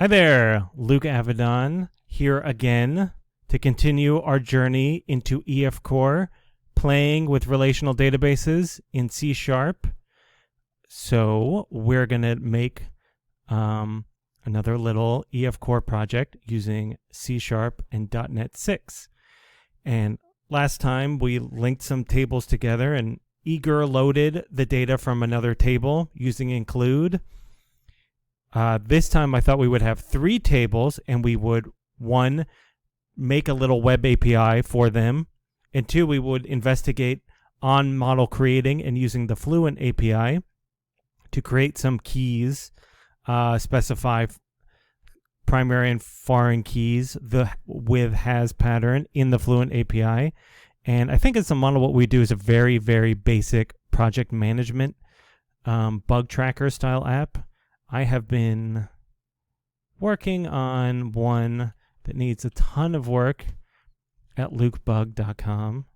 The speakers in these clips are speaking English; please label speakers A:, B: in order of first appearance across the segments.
A: Hi there, Luke Avedon here again to continue our journey into EF Core, playing with relational databases in C#. So we're going to make another little EF Core project using C# and .NET 6. And last time we linked some tables together and eager loaded the data from another table using include. This time I thought we would have 3 tables and we would, 1, make a little web API for them, and 2, we would investigate OnModelCreating and using the Fluent API to create some keys, specify primary and foreign keys with has pattern in the Fluent API. And I think as a model, what we do is a very, very basic project management bug tracker style app. I have been working on one that needs a ton of work at lukebug.com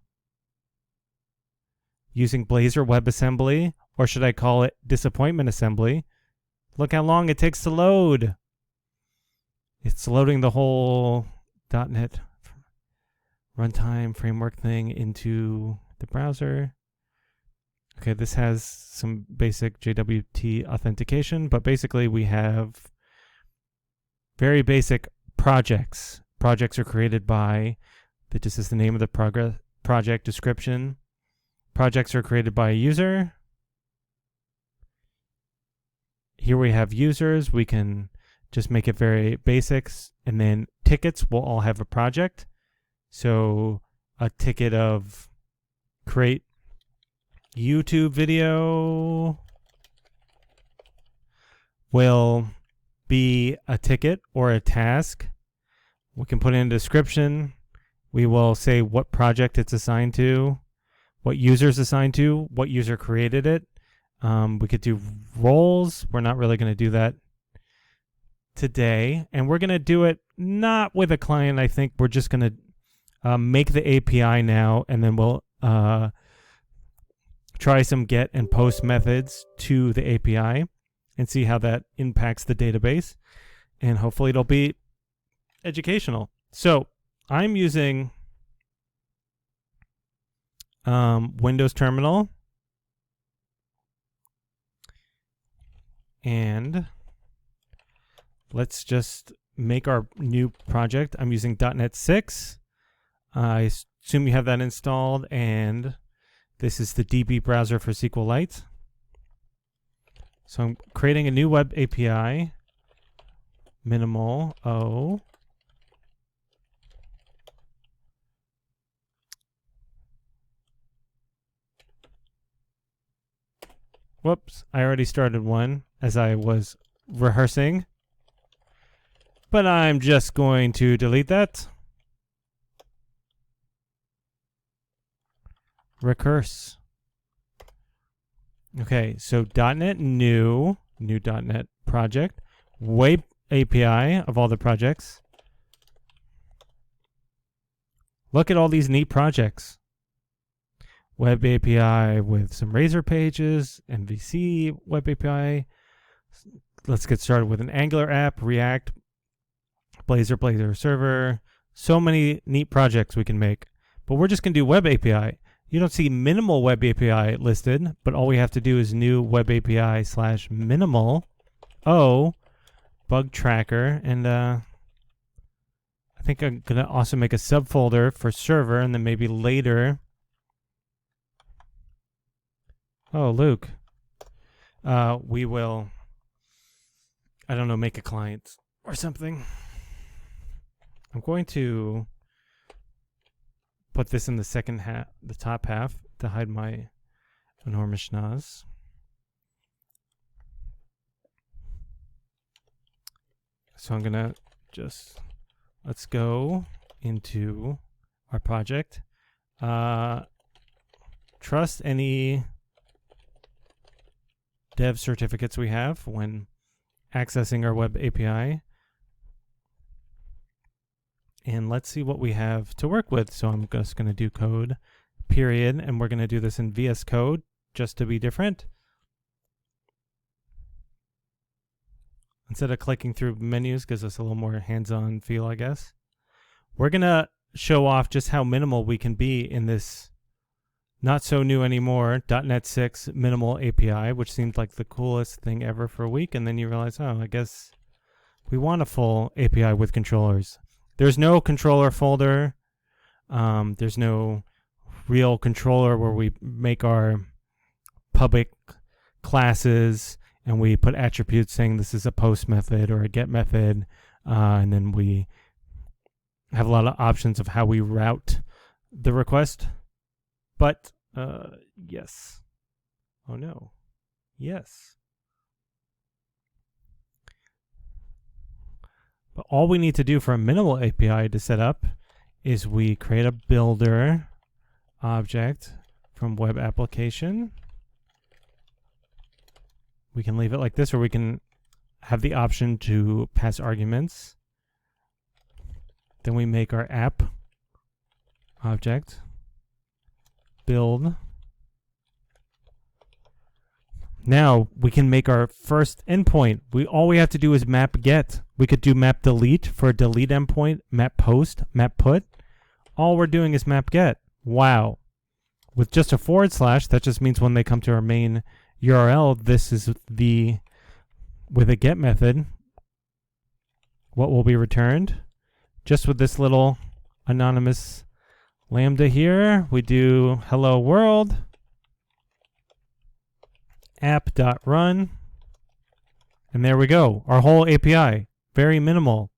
A: using Blazor WebAssembly, or should I call it disappointment assembly. Look how long it takes to load. It's loading the whole .NET runtime framework thing into the browser. Okay, this has some basic JWT authentication, but basically we have very basic projects. Projects are created by, this is the name of the project description. Projects are created by a user. Here we have users. We can just make it very basics, and then tickets will all have a project. So a ticket of create YouTube video will be a ticket or a task. We can put in a description. We will say what project it's assigned to, what user is assigned to, what user created it. We could do roles. We're not really going to do that today. And we're going to do it not with a client. I think we're just going to make the API now, and then we'll try some get and post methods to the API and see how that impacts the database. And hopefully it'll be educational. So I'm using Windows Terminal. And let's just make our new project. I'm using .NET 6. I assume you have that installed, and this is the DB browser for SQLite. So I'm creating a new web API, minimal O. Whoops, I already started one as I was rehearsing, but I'm just going to delete that. Recurse. Okay, so .NET new .NET project, web API of all the projects. Look at all these neat projects. Web API with some Razor pages, MVC web API. Let's get started with an Angular app, React, Blazor server. So many neat projects we can make, but we're just going to do web API. You don't see minimal web API listed, but all we have to do is new web API / minimal O bug tracker. And I think I'm going to also make a subfolder for server, and then maybe later. Oh, Luke. We will, I don't know, make a client or something. I'm going to put this in the second half, the top half, to hide my enormous schnoz. So I'm gonna just, let's go into our project. Trust any dev certificates we have when accessing our web API. And let's see what we have to work with. So I'm just going to do code, period, and we're going to do this in VS Code just to be different. instead of clicking through menus, gives us a little more hands-on feel, I guess. We're going to show off just how minimal we can be in this not so new anymore .NET 6 minimal API, which seemed like the coolest thing ever for a week. And then you realize, oh, I guess we want a full API with controllers. There's no controller folder. There's no real controller where we make our public classes and we put attributes saying this is a post method or a get method. And then we have a lot of options of how we route the request. But, yes. Oh no. Yes. But all we need to do for a minimal API to set up is we create a builder object from web application. We can leave it like this, or we can have the option to pass arguments. Then we make our app object, build. Now we can make our first endpoint. All we have to do is map get. We could do map delete for a delete endpoint, map post, map put. All we're doing is map get. Wow. With just a / that just means when they come to our main URL, this is with a get method, what will be returned. Just with this little anonymous lambda here, we do hello world, app.run, and there we go. Our whole API, very minimal.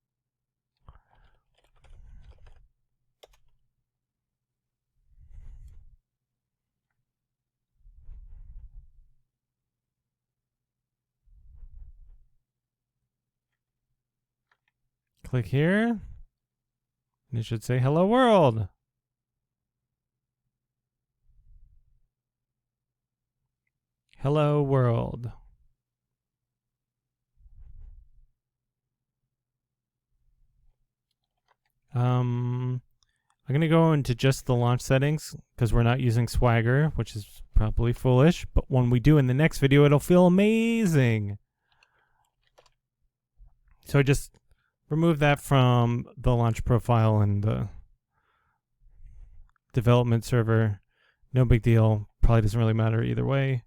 A: Click here, and it should say hello world. Hello world. I'm going to go into just the launch settings because we're not using Swagger, which is probably foolish, but when we do in the next video, it'll feel amazing. So I just remove that from the launch profile and the development server. No big deal. Probably doesn't really matter either way.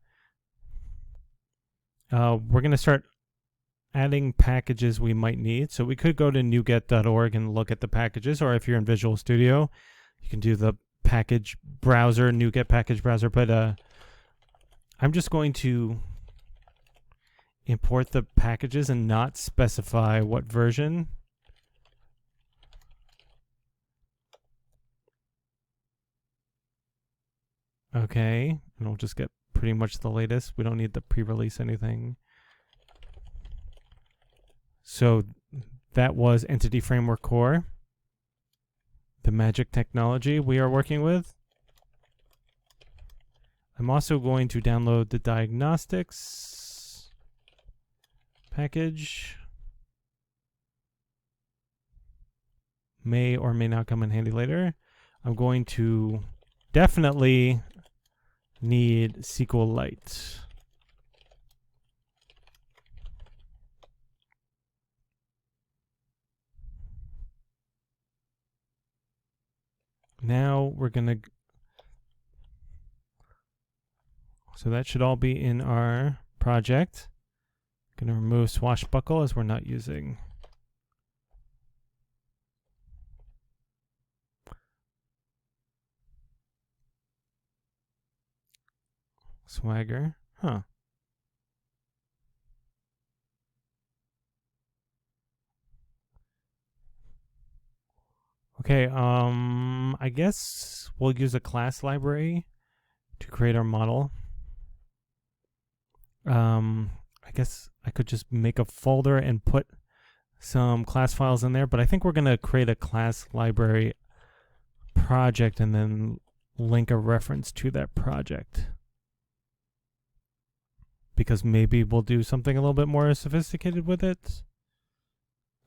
A: We're going to start adding packages we might need. So we could go to NuGet.org and look at the packages, or if you're in Visual Studio, you can do the package browser, NuGet package browser. But I'm just going to import the packages and not specify what version. Okay, and we'll just get pretty much the latest. We don't need the pre-release anything. So that was Entity Framework Core, the magic technology we are working with. I'm also going to download the diagnostics package. May or may not come in handy later. I'm going to definitely need SQLite. Now we're going to, so that should all be in our project. Going to remove swashbuckle as we're not using Swagger. Huh. Okay, I guess we'll use a class library to create our model. I guess I could just make a folder and put some class files in there, but I think we're going to create a class library project and then link a reference to that project. Because maybe we'll do something a little bit more sophisticated with it.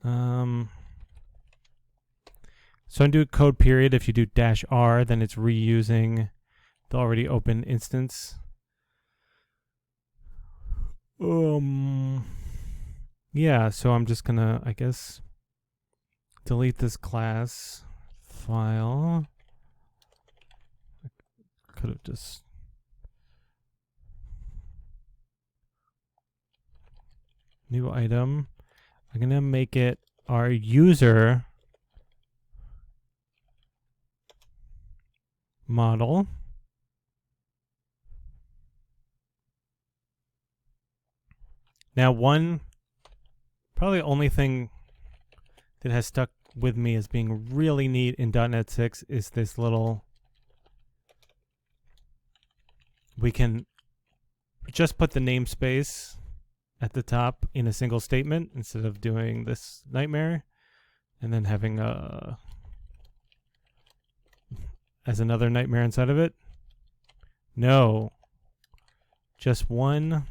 A: So undo code period. If you do -r, then it's reusing the already open instance. Yeah, so I'm just gonna, I guess, delete this class file. Could have just new item. I'm gonna make it our user model. Now, probably only thing that has stuck with me as being really neat in .NET 6 is this little, we can just put the namespace at the top in a single statement instead of doing this nightmare and then having as another nightmare inside of it. No, just one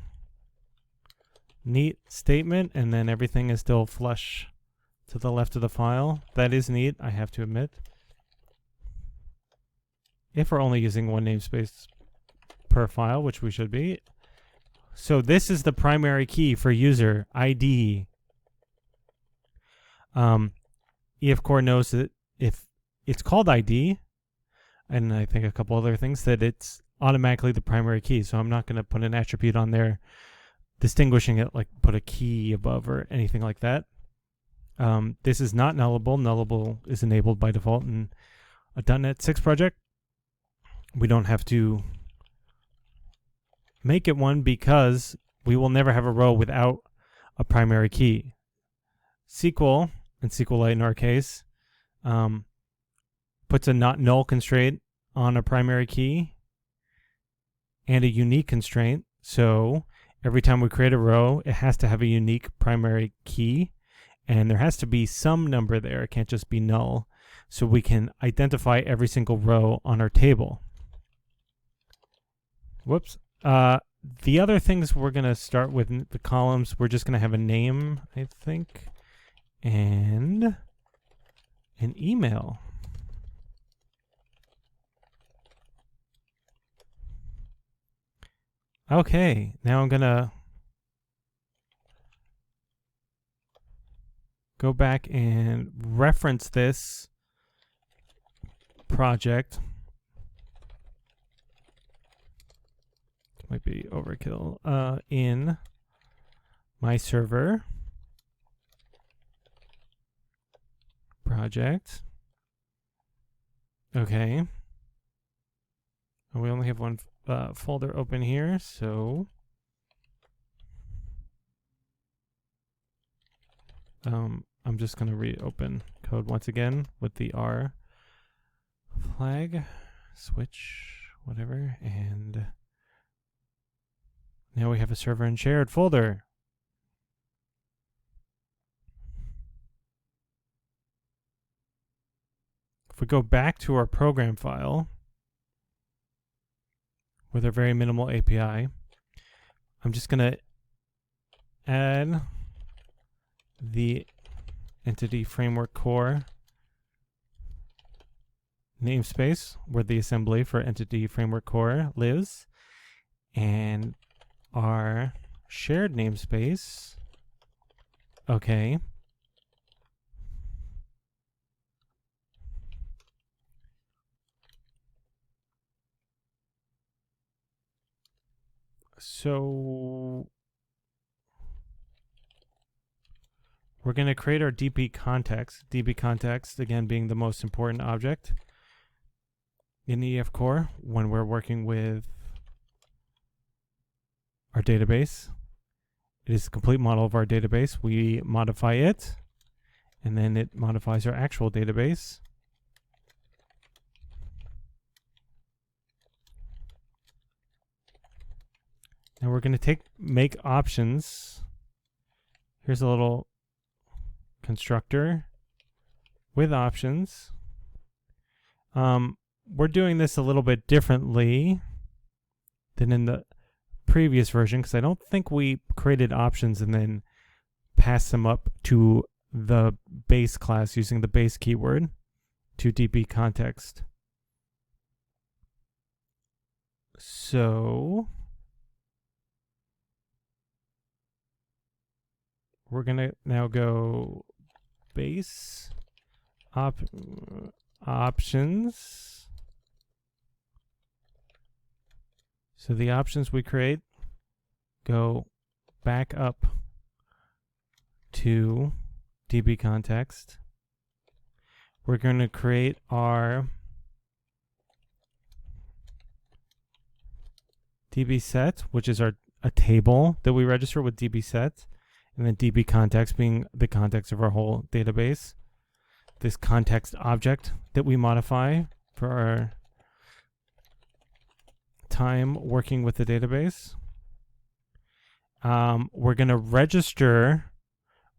A: neat statement and then everything is still flush to the left of the file. That is neat, I have to admit. If we're only using one namespace per file, which we should be. So this is the primary key for user ID. EF-Core knows that if it's called ID, and I think a couple other things, that it's automatically the primary key. So I'm not going to put an attribute on there distinguishing it, like put a key above or anything like that. This is not nullable. Nullable is enabled by default in a .NET 6 project. We don't have to make it one because we will never have a row without a primary key. SQL, and SQLite in our case, puts a not null constraint on a primary key and a unique constraint. So every time we create a row, it has to have a unique primary key, and there has to be some number there. It can't just be null. So we can identify every single row on our table. Whoops. The other things we're going to start with the columns, we're just going to have a name, I think, and an email. Okay, now I'm going to go back and reference this project. Might be overkill. In my server project. Okay. And we only have one folder open here, so I'm just going to reopen code once again with the R flag, switch, whatever, and now we have a server and shared folder. If we go back to our program file with our very minimal API, I'm just going to add the entity framework core namespace where the assembly for entity framework core lives, and our shared namespace. Okay. So we're going to create our DbContext. DbContext, again, being the most important object in EF-Core when we're working with our database. It is a complete model of our database. We modify it, and then it modifies our actual database. Now we're going to make options. Here's a little constructor with options. We're doing this a little bit differently than in the previous version because I don't think we created options and then passed them up to the base class using the base keyword to DbContext. So we're going to now go base options. So the options we create go back up to DbContext. We're going to create our dbSet, which is a table that we register with dbSet, and then DbContext being the context of our whole database. This context object that we modify for our time working with the database. We're going to register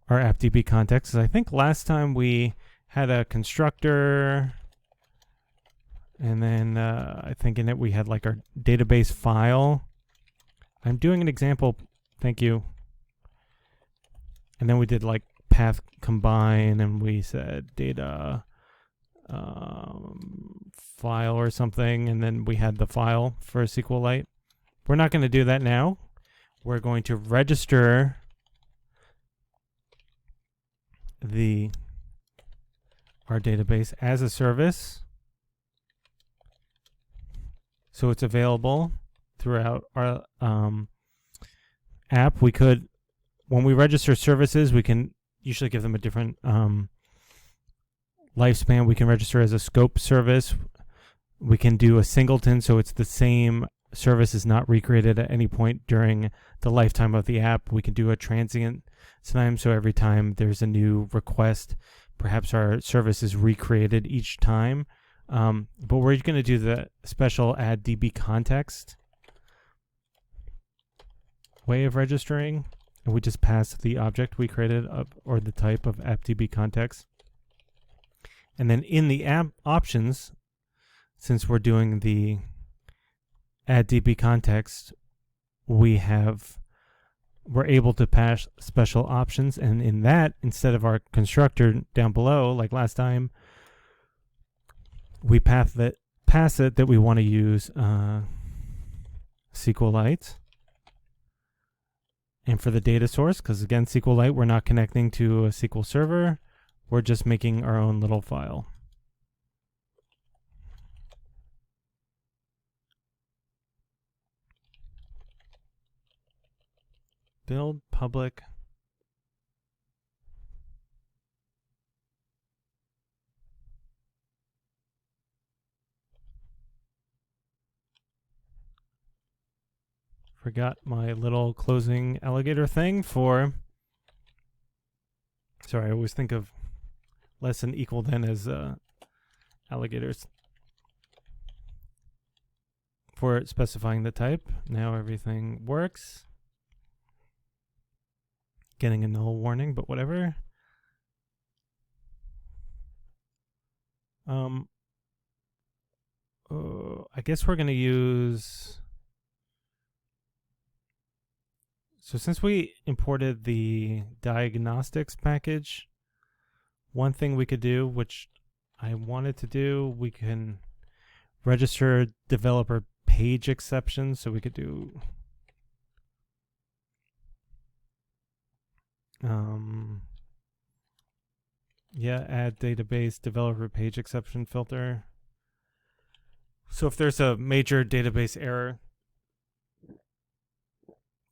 A: our app DbContext. I think last time we had a constructor, and then I think in it we had like our database file. I'm doing an example, thank you. And then we did like path combine, and we said data file or something, and then we had the file for SQLite. We're not going to do that now. We're going to register our database as a service, so it's available throughout our app. We could, when we register services, we can usually give them a different lifespan. We can register as a scope service. We can do a singleton, so it's the same service is not recreated at any point during the lifetime of the app. We can do a transient time, so every time there's a new request, perhaps our service is recreated each time. But we're going to do the special add DbContext way of registering, and we just pass the object we created or the type of app DbContext. And then in the app options, since we're doing the add DbContext, we're able to pass special options, and in that, instead of our constructor down below like last time, we pass it that we want to use SQLite. And for the data source, because again, SQLite, we're not connecting to a SQL server, we're just making our own little file. Build public forgot my little closing alligator thing for, sorry, I always think of less than equal than as alligators for specifying the type. Now everything works. Getting a null warning, but whatever. I guess we're going to use, so since we imported the diagnostics package, one thing we could do, which I wanted to do, we can register developer page exceptions. So we could do add database developer page exception filter. So if there's a major database error,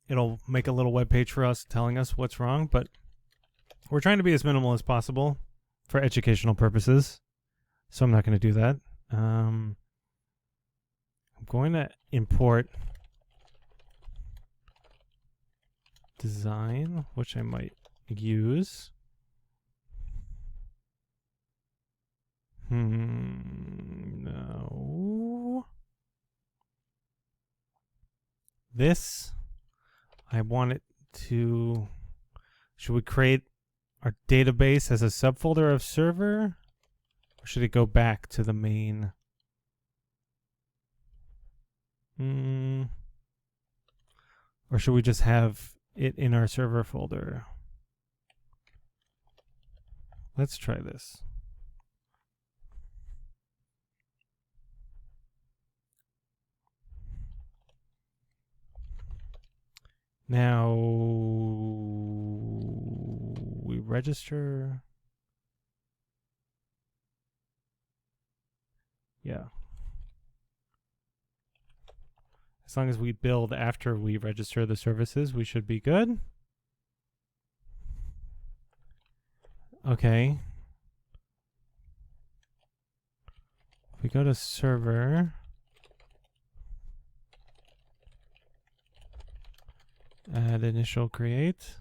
A: it'll make a little web page for us telling us what's wrong, but we're trying to be as minimal as possible for educational purposes, so I'm not going to do that. I'm going to import design, which I might use. No. This, I want it to, should we create our database as a subfolder of server? Or should it go back to the main? Or should we just have it in our server folder? Let's try this. Now, register? Yeah. As long as we build after we register the services, we should be good. Okay. If we go to server, add initial create.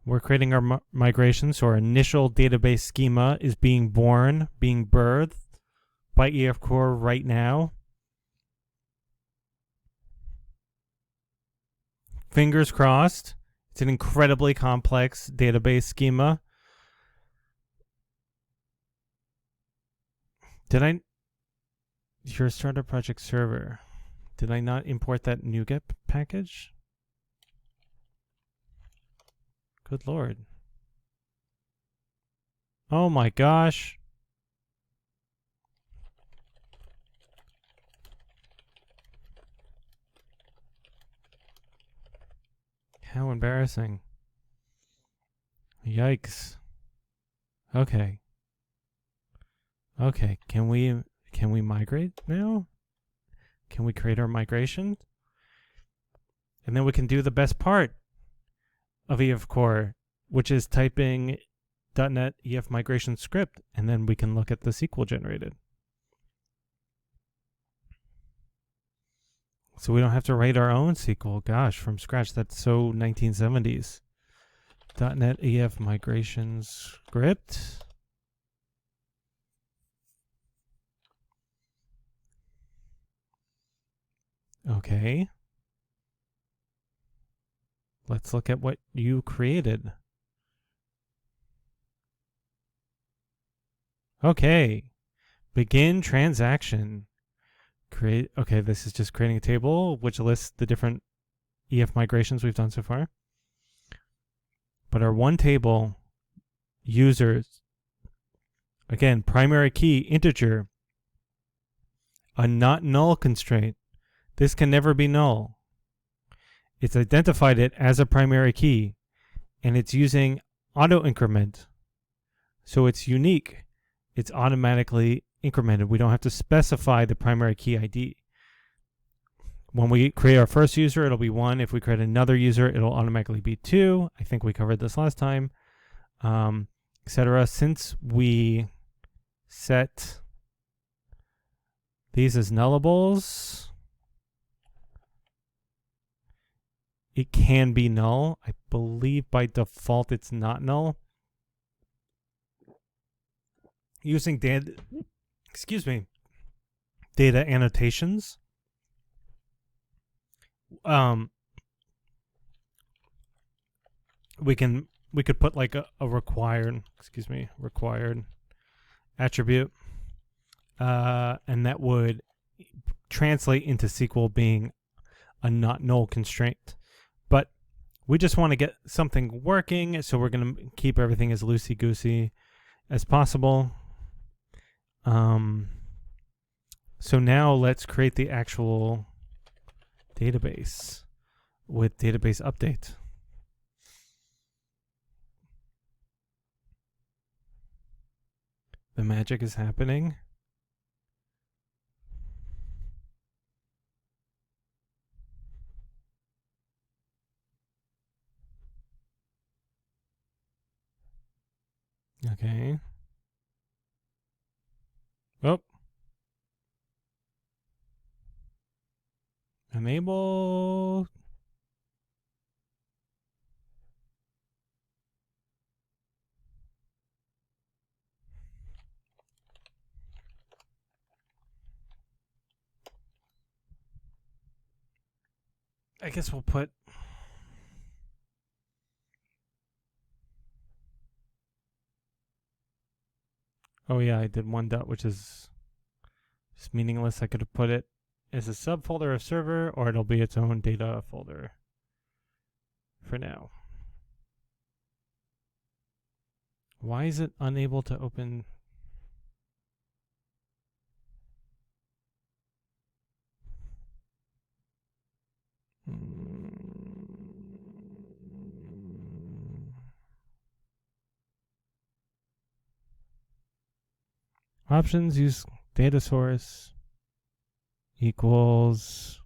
A: We're creating our migration, so our initial database schema is being born, being birthed by EF Core right now. Fingers crossed. It's an incredibly complex database schema. Your startup project server. Did I not import that NuGet package? Good Lord. Oh my gosh. How embarrassing. Yikes. Okay. Okay, can we migrate now? Can we create our migration? And then we can do the best part of EF Core, which is typing .NET EF migration script, and then we can look at the SQL generated. So we don't have to write our own SQL. Gosh, from scratch. That's so 1970s. .NET EF migration script. Okay. Let's look at what you created. Okay. Begin transaction. Create. Okay, this is just creating a table which lists the different EF migrations we've done so far. But our one table, users, again, primary key, integer, a not null constraint. This can never be null. It's identified it as a primary key, and it's using auto increment. So it's unique. It's automatically incremented. We don't have to specify the primary key ID. When we create our first user, it'll be 1. If we create another user, it'll automatically be 2. I think we covered this last time, etc. Since we set these as nullables, it can be null. I believe by default it's not null. Using data annotations, we could put like a required attribute, and that would translate into SQL being a not null constraint. But we just want to get something working, so we're going to keep everything as loosey-goosey as possible. So now let's create the actual database with database update. The magic is happening. Okay. Oh. Enable. I guess we'll put oh yeah, I did one dot, which is just meaningless. I could have put it as a subfolder of server, or it'll be its own data folder for now. Why is it unable to open? Options, use data source equals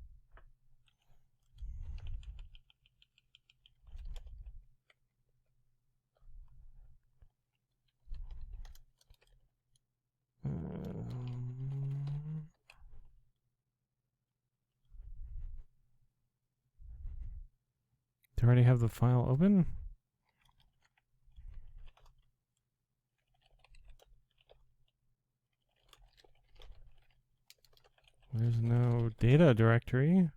A: do I already have the file open? There's no data directory.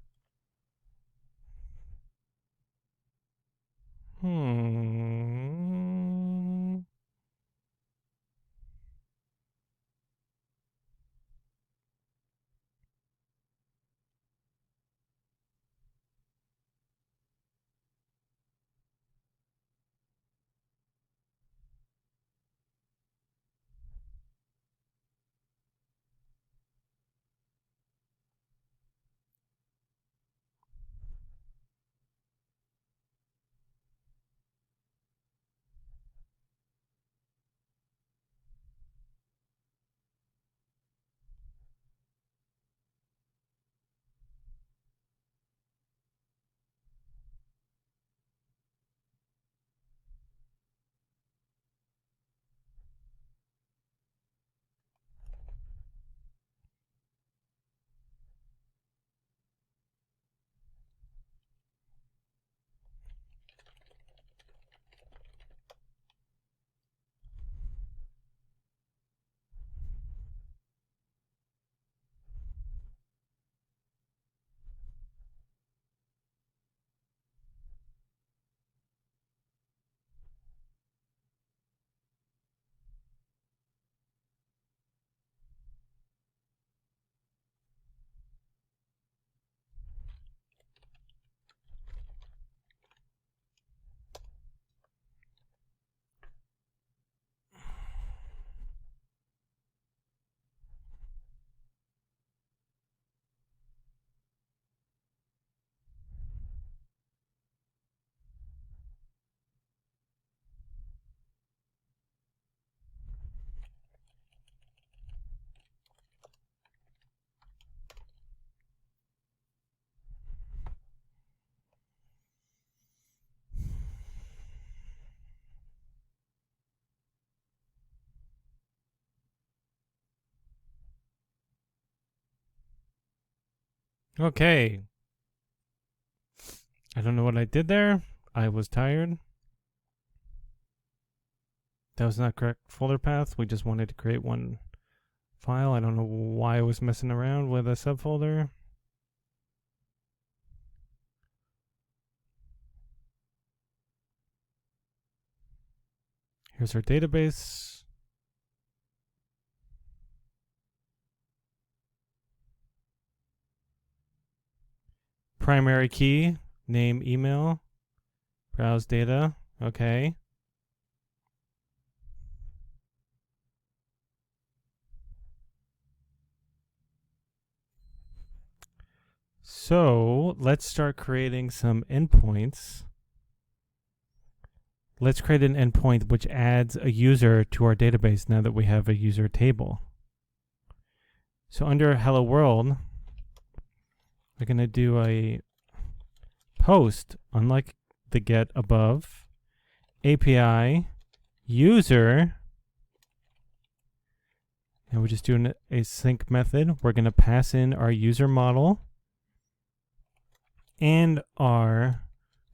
A: Okay. I don't know what I did there. I was tired. That was not correct folder path. We just wanted to create one file. I don't know why I was messing around with a subfolder. Here's our database. Primary key, name, email, browse data. Okay. So let's start creating some endpoints. Let's create an endpoint which adds a user to our database now that we have a user table. So under Hello World, we're going to do a post, unlike the get above, API user, and we're just doing a sync method. We're going to pass in our user model and our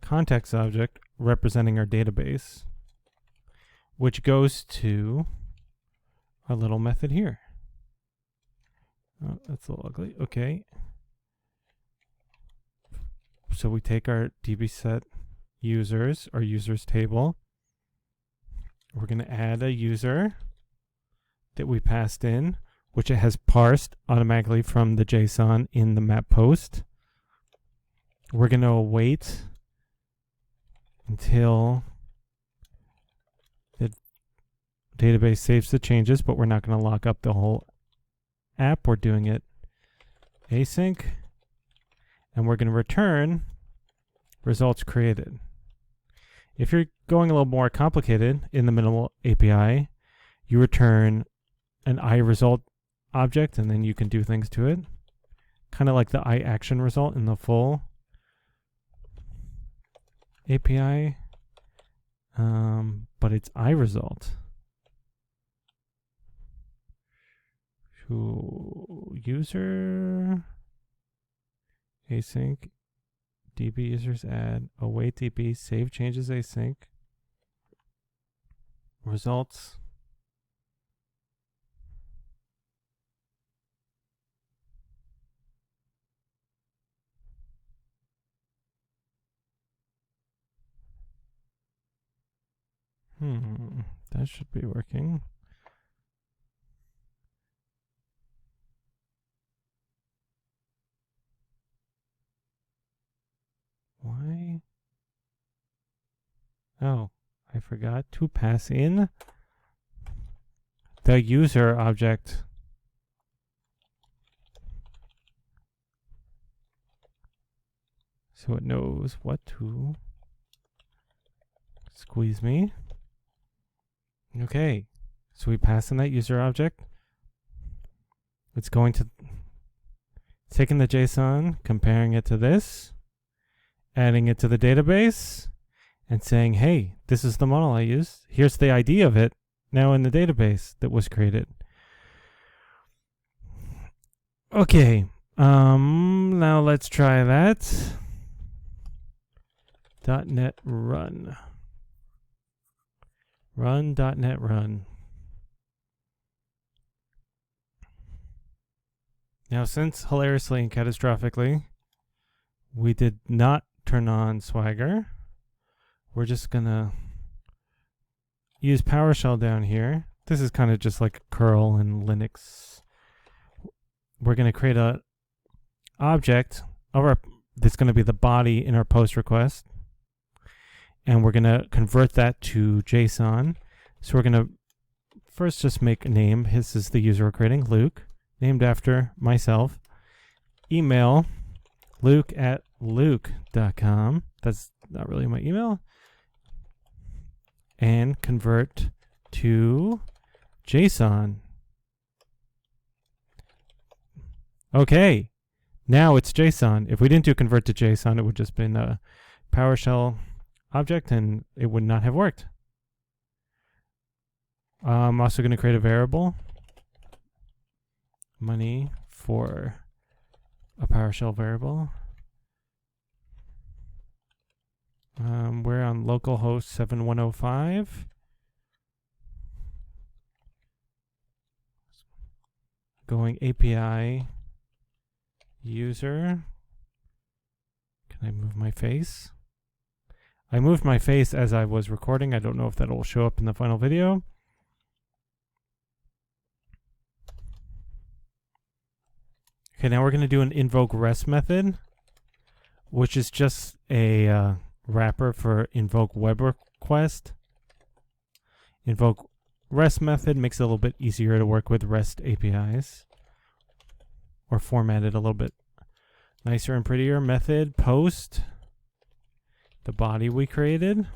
A: context object representing our database, which goes to our little method here. Oh, that's a little ugly. Okay. So we take our dbset users, our users table. We're going to add a user that we passed in, which it has parsed automatically from the JSON in the map post. We're going to await until the database saves the changes, but we're not going to lock up the whole app. We're doing it async, and we're going to return results created. If you're going a little more complicated in the minimal API, you return an iResult object, and then you can do things to it. Kind of like the iAction result in the full API, but it's iResult. User async DB users add await DB save changes async results. That should be working. Why? Oh, I forgot to pass in the user object. So it knows what to squeeze me. Okay, so we pass in that user object. It's going to taking the JSON, comparing it to this, adding it to the database, and saying, hey, this is the model I used. Here's the ID of it now in the database that was created. Okay, now let's try that. .NET run. Run .NET run. Now, since hilariously and catastrophically, we did not turn on Swagger, we're just gonna use PowerShell down here. This is kind of just like curl and Linux. We're gonna create a object of our that's gonna be the body in our post request. And we're going to convert that to JSON. So we're going to first just make a name. This is the user we're creating, Luke, named after myself. Email, luke@luke.com. That's not really my email. And convert to JSON. Okay, now it's JSON. If we didn't do convert to JSON, it would just been a PowerShell object and it would not have worked. I'm also going to create a variable, money, for a PowerShell variable. We're on localhost 7105. Going API user. Can I move my face? I moved my face as I was recording. I don't know if that will show up in the final video. Okay, now we're going to do an Invoke-RestMethod, which is just a wrapper for invoke web request. Invoke-RestMethod makes it a little bit easier to work with REST APIs, or format it a little bit nicer and prettier. Method post. The body we created.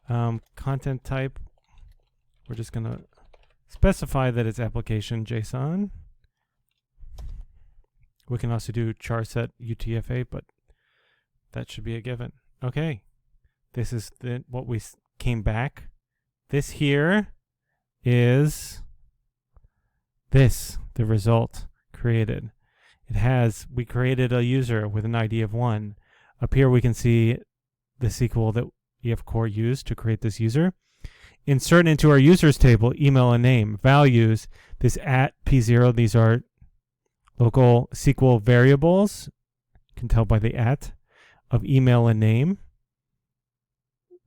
A: Content type, we're just going to specify that it's application JSON. We can also do char set UTF-8, but that should be a given. Okay, this is what we came back. This here is the result created. We created a user with an ID of 1. Up here we can see the SQL that EF Core used to create this user. Insert into our users table email and name. Values, this @P0, these are local SQL variables. You can tell by the of email and name.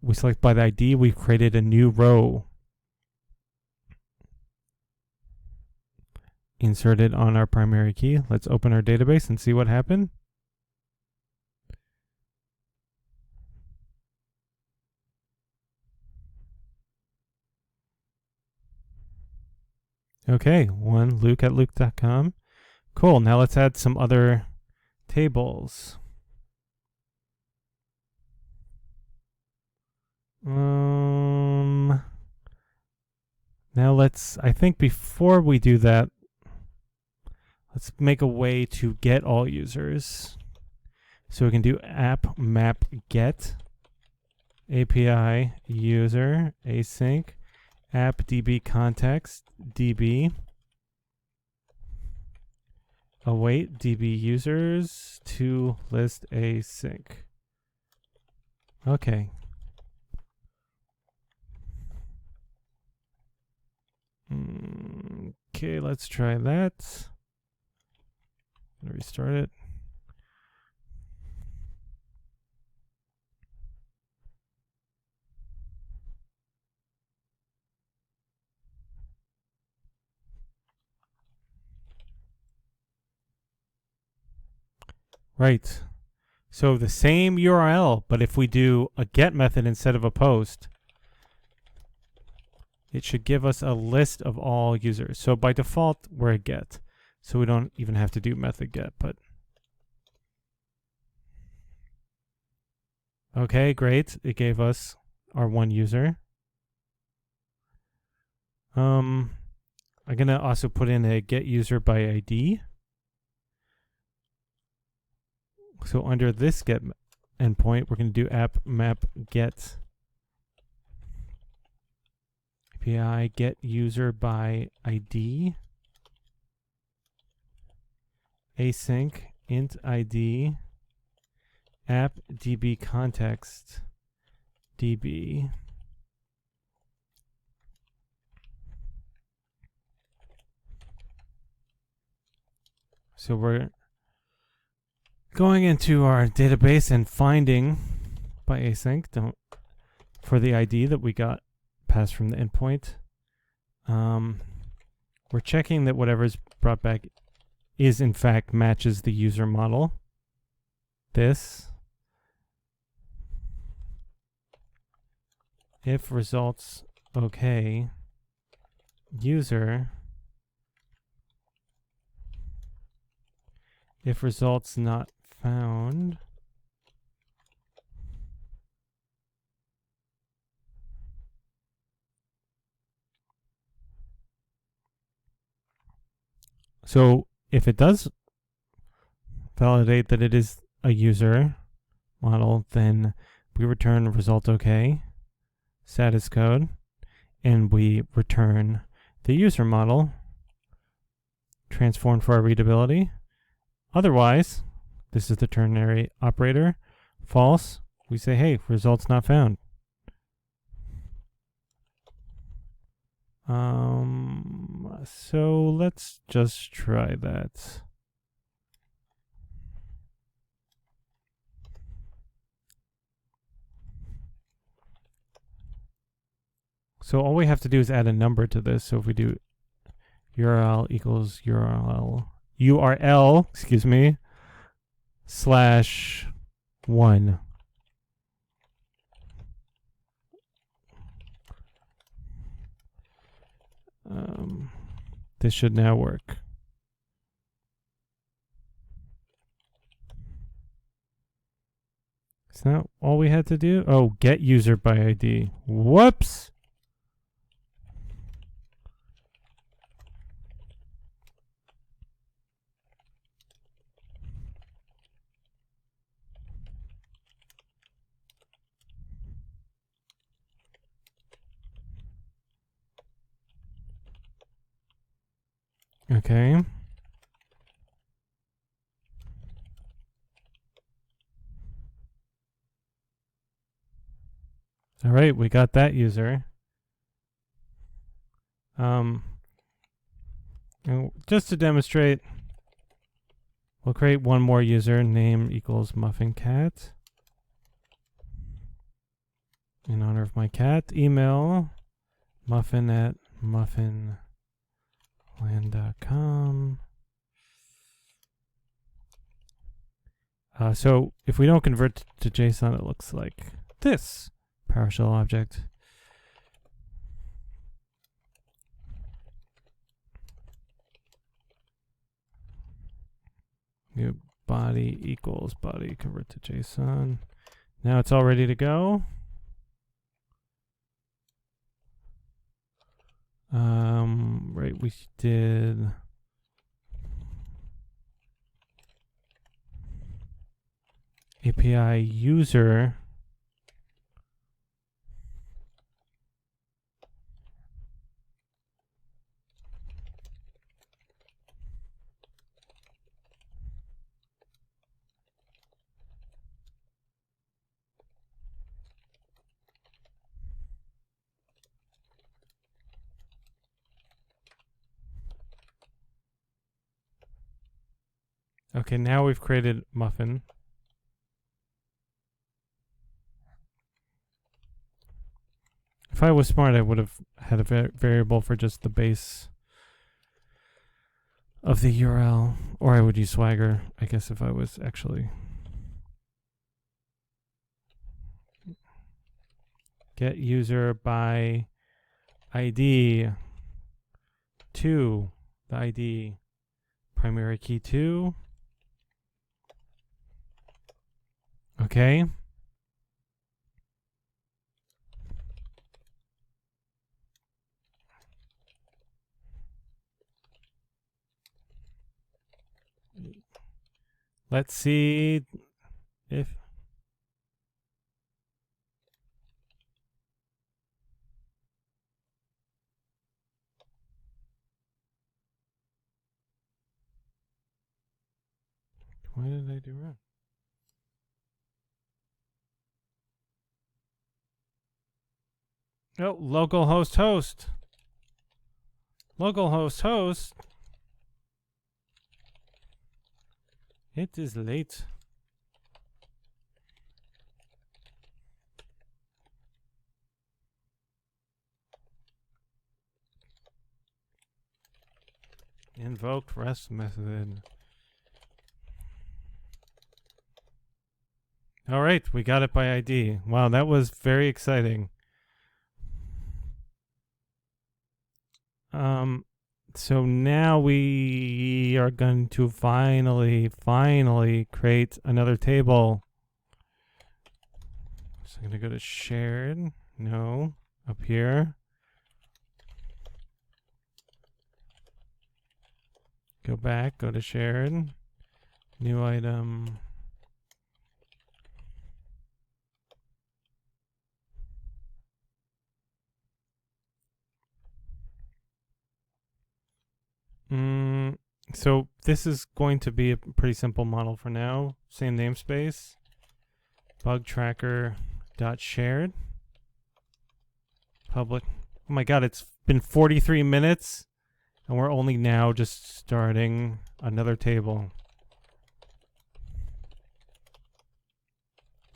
A: We select by the ID, we've created a new row. Insert it on our primary key. Let's open our database and see what happened. Okay, one luke@luke.com. Cool, now let's add some other tables. Now I think before we do that, let's make a way to get all users. So we can do app map get API user async app DbContext DB await DB users to list async. Okay. Okay, let's try that. Restart it. Right. So the same URL, but if we do a get method instead of a post, it should give us a list of all users. So by default, we're a get. So we don't even have to do method get, but okay, great. It gave us our one user. I'm gonna also put in a get user by ID. So under this get endpoint, we're gonna do app map get API get user by ID async int ID app DbContext DB. So we're going into our database and finding by async for the ID that we got passed from the endpoint. We're checking that whatever's brought back is in fact matches the user model. This. If results okay, user. If results not found, so if it does validate that it is a user model, then we return result okay, status code, and we return the user model transformed for our readability. Otherwise, this is the ternary operator, false. We say, hey, results not found. So let's just try that. So all we have to do is add a number to this. So if we do URL equals URL, excuse me, /1. This should now work. Is that all we had to do? Oh, get user by ID. Whoops! Okay. All right, we got that user. And just to demonstrate, we'll create one more user, name equals Muffin Cat. In honor of my cat, email muffin@muffinland.com. So if we don't convert to JSON, it looks like this PowerShell object. New body equals body convert to JSON. Now it's all ready to go. we did API user Okay, now we've created muffin. If I was smart, I would have had a variable for just the base of the URL, or I would use Swagger, I guess, if I was actually. Get user by ID to the ID primary key 2. Okay. Let's see if what did I do wrong? Oh, localhost host. Localhost host. It is late. Invoke-RestMethod. All right, we got it by ID. Wow, that was very exciting. So now we are going to finally create another table. So I'm going to go to shared. No, up here. Go back, go to shared. New item. So this is going to be a pretty simple model for now. Same namespace. Bug tracker dot shared. Public. Oh my god, it's been 43 minutes and we're only now just starting another table.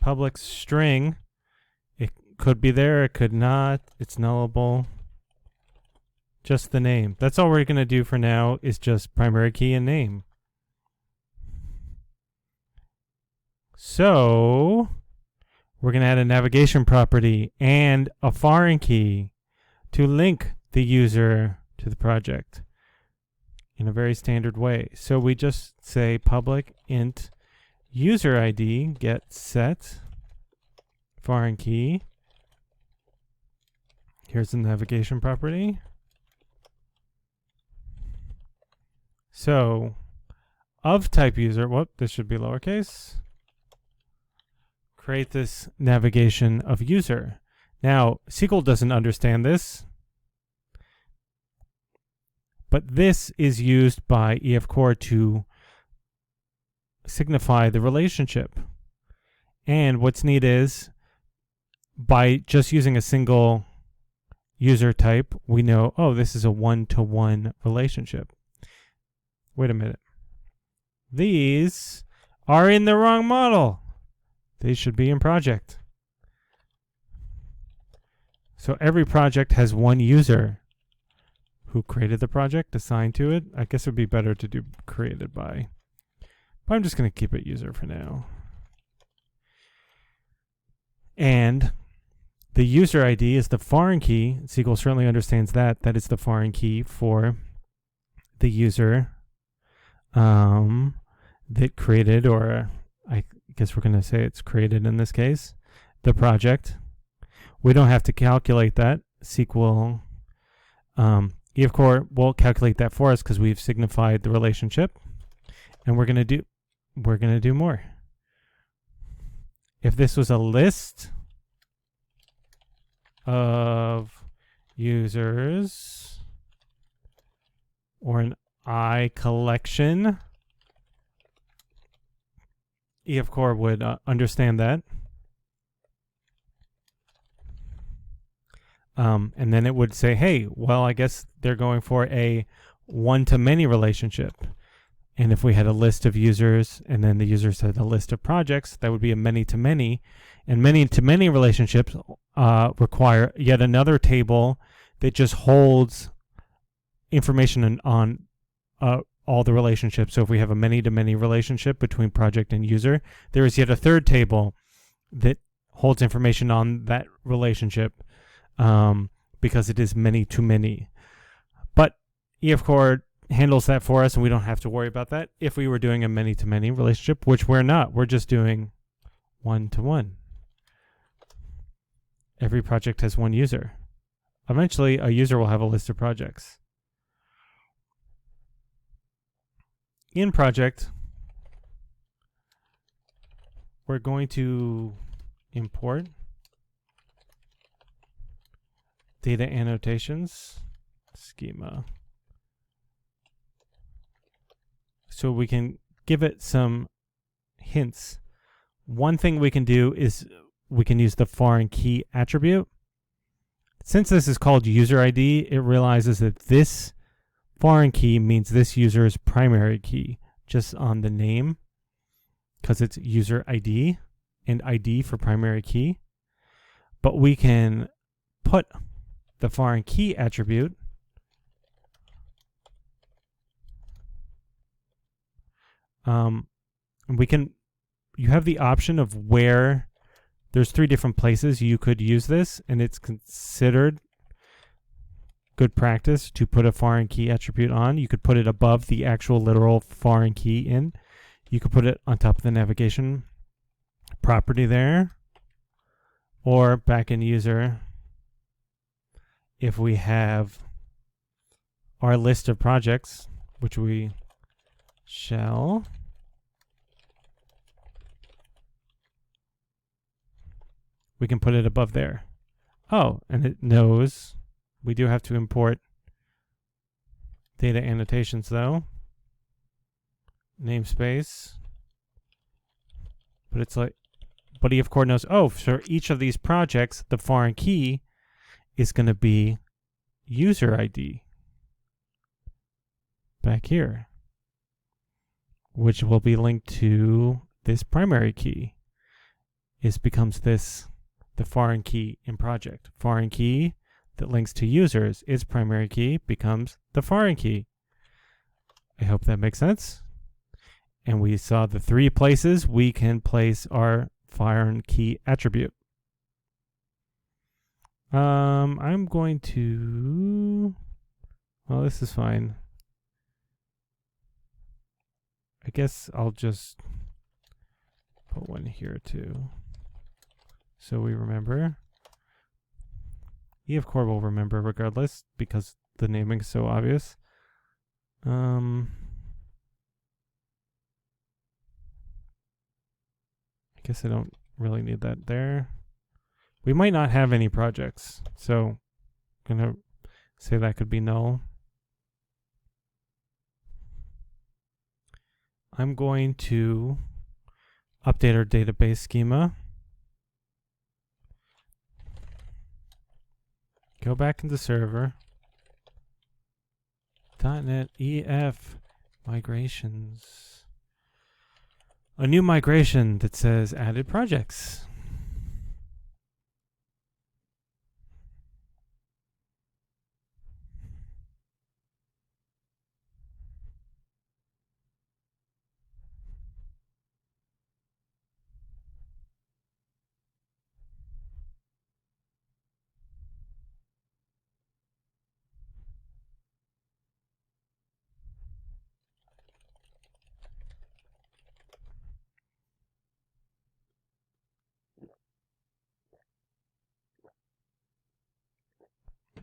A: Public string. It could be there, it could not. It's nullable. Just the name. That's all we're going to do for now is just primary key and name. So we're going to add a navigation property and a foreign key to link the user to the project in a very standard way. So we just say public int user ID get set foreign key. Here's the navigation property. So, of type user, whoop, this should be lowercase. Create this navigation of user. Now, SQL doesn't understand this, but this is used by EF Core to signify the relationship. And what's neat is, by just using a single user type, we know, oh, this is a one-to-one relationship. Wait a minute. These are in the wrong model. They should be in project. So every project has one user who created the project assigned to it. I guess it would be better to do created by. But I'm just going to keep it user for now. And the user ID is the foreign key. SQL certainly understands that. That is the foreign key for the user that created, or I guess we're going to say it's created in this case, the project. We don't have to calculate that. SQL EFCore will calculate that for us because we've signified the relationship, and we're gonna do more. If this was a list of users or an I collection, EFCore would understand that. And then it would say, hey, well, I guess they're going for a one-to-many relationship. And if we had a list of users and then the users had a list of projects, that would be a many-to-many. And many-to-many relationships require yet another table that just holds information on all the relationships. So if we have a many-to-many relationship between project and user, there is yet a third table that holds information on that relationship. Because it is many-to-many. But EFCore handles that for us, and we don't have to worry about that if we were doing a many-to-many relationship, which we're not. We're just doing one-to-one. Every project has one user. Eventually, a user will have a list of projects. In project, we're going to import data annotations schema. So we can give it some hints. One thing we can do is we can use the foreign key attribute. Since this is called user ID, it realizes that this foreign key means this user's primary key, just on the name, because it's user ID and ID for primary key. But we can put the foreign key attribute you have the option of where there's 3 different places you could use this, and it's considered good practice to put a foreign key attribute on. You could put it above the actual literal foreign key in. You could put it on top of the navigation property there, or back in user. If we have our list of projects, which we shall, we can put it above there. Oh, and it knows we do have to import data annotations though. Namespace. But it's like, but EFCore knows, oh, for each of these projects, the foreign key is going to be user ID back here, which will be linked to this primary key. It becomes this, the foreign key in project. Foreign key that links to users, its primary key becomes the foreign key. I hope that makes sense. And we saw the 3 places we can place our foreign key attribute. I'm going to, well, this is fine. I guess I'll just put one here too, so we remember. EFCore will remember regardless because the naming is so obvious. I guess I don't really need that there. We might not have any projects, so I'm gonna say that could be null. I'm going to update our database schema. Go back into server. .NET EF migrations. A new migration that says added projects.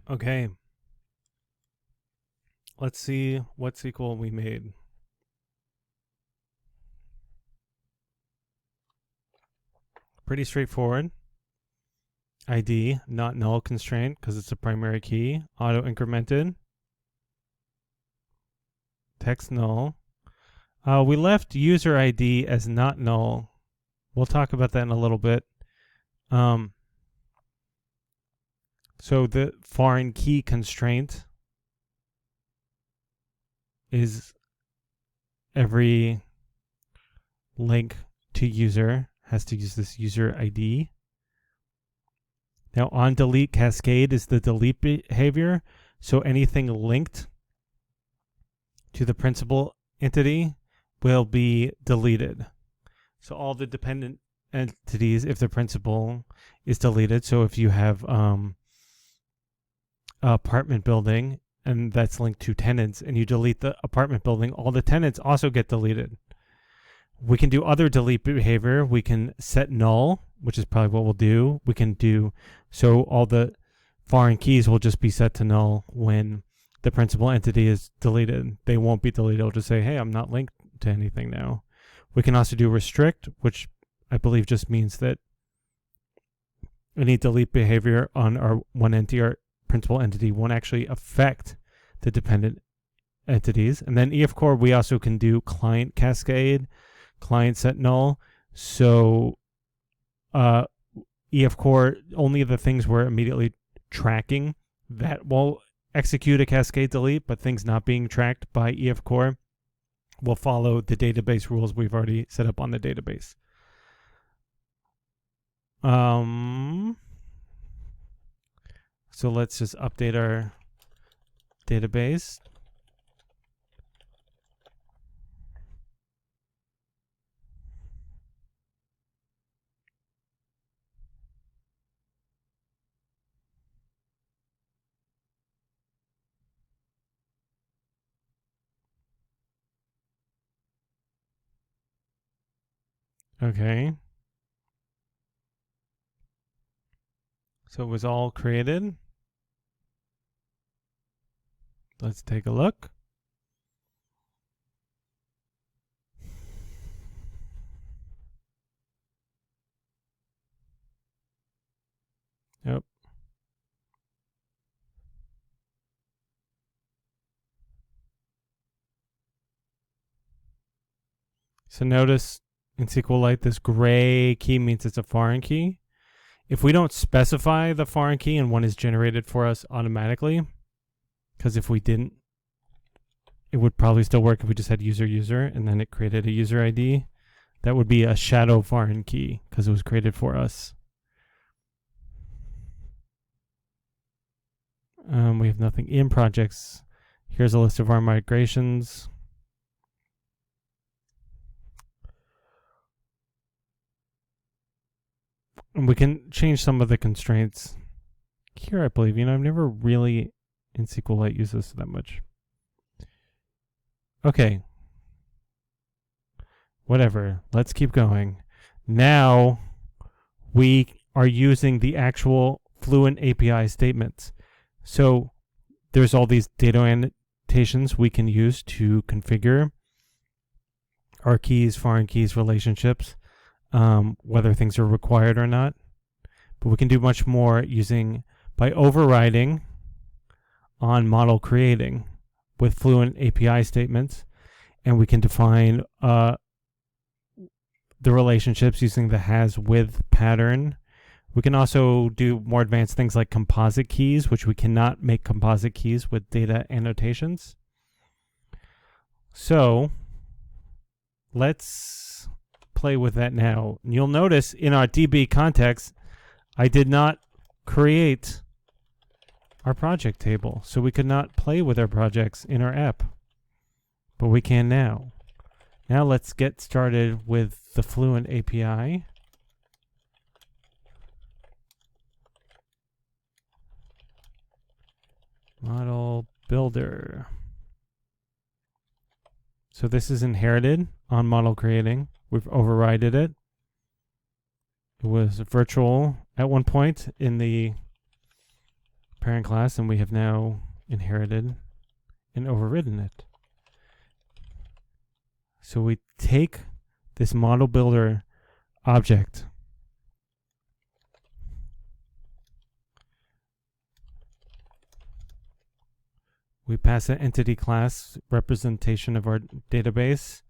A: Okay. let's see what SQL we made. Pretty straightforward. ID, not null constraint because it's a primary key. Auto incremented. Text null. We left user ID as not null. We'll talk about that in a little bit. So the foreign key constraint is every link to user has to use this user ID. Now on delete cascade is the delete behavior. So anything linked to the principal entity will be deleted. So all the dependent entities, if the principal is deleted. So if you have apartment building and that's linked to tenants and you delete the apartment building, all the tenants also get deleted. We can do other delete behavior. We can set null, which is probably what we'll do. We can do, so all the foreign keys will just be set to null when the principal entity is deleted. They won't be deleted. It'll just say, hey, I'm not linked to anything now. We can also do restrict, which I believe just means that any delete behavior on our one entity or principal entity won't actually affect the dependent entities. And then EF Core, we also can do client cascade, client set null. So EF Core, only the things we're immediately tracking that will execute a cascade delete, but things not being tracked by EF Core will follow the database rules we've already set up on the database. So let's just update our database. Okay. So it was all created. Let's take a look. Yep. So notice in SQLite, this gray key means it's a foreign key. If we don't specify the foreign key and one is generated for us automatically, because if we didn't, it would probably still work if we just had user and then it created a user ID. That would be a shadow foreign key because it was created for us. We have nothing in projects. Here's a list of our migrations. And we can change some of the constraints here, I believe. I've never really in SQLite used this that much. Okay. Whatever. Let's keep going. Now we are using the actual Fluent API statements. So there's all these data annotations we can use to configure our keys, foreign keys, relationships, whether things are required or not. But we can do much more by overriding OnModelCreating with Fluent API statements, and we can define the relationships using the has-with pattern. We can also do more advanced things like composite keys, which we cannot make composite keys with data annotations. So let's play with that now. And you'll notice in our DbContext, I did not create our project table, so we could not play with our projects in our app, but we can now. Now let's get started with the Fluent API. Model builder. So this is inherited on model creating. We've overridden it. It was virtual at one point in the parent class, and we have now inherited and overridden it. So we take this model builder object, we pass an entity class representation of our database.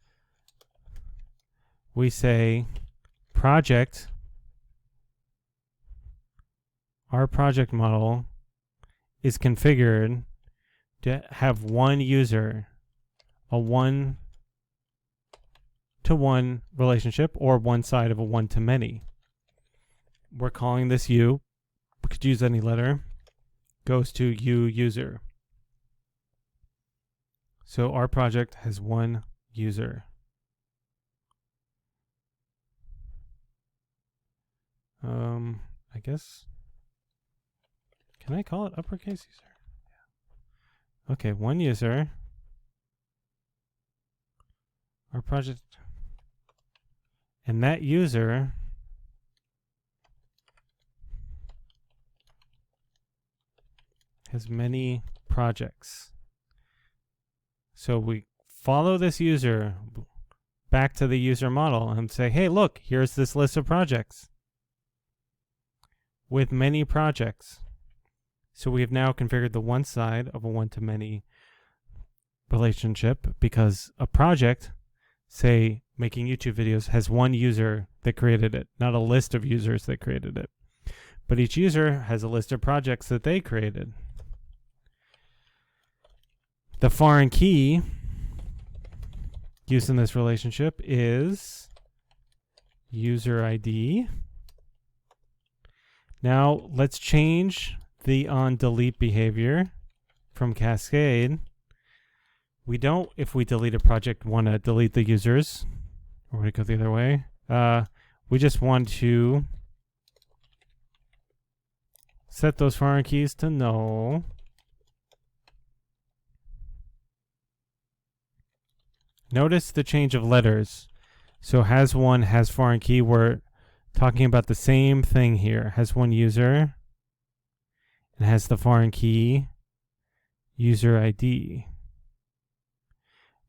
A: We say project, our project model is configured to have one user, a one-to-one relationship, or one side of a one-to-many. We're calling this U. We could use any letter. Goes to U user. So our project has one user. I guess, can I call it uppercase user? Yeah. Okay, one user. Our project, and that user has many projects. So we follow this user back to the user model and say, hey, look, here's this list of projects with many projects. So we have now configured the one side of a one-to-many relationship, because a project, say making YouTube videos, has one user that created it, not a list of users that created it. But each user has a list of projects that they created. The foreign key used in this relationship is user ID. Now let's change the onDelete behavior from Cascade. We don't, if we delete a project, want to delete the users. Or would it go the other way? We just want to set those foreign keys to null. Notice the change of letters. So has one, has foreign key. We're talking about the same thing here. Has one user and has the foreign key user ID.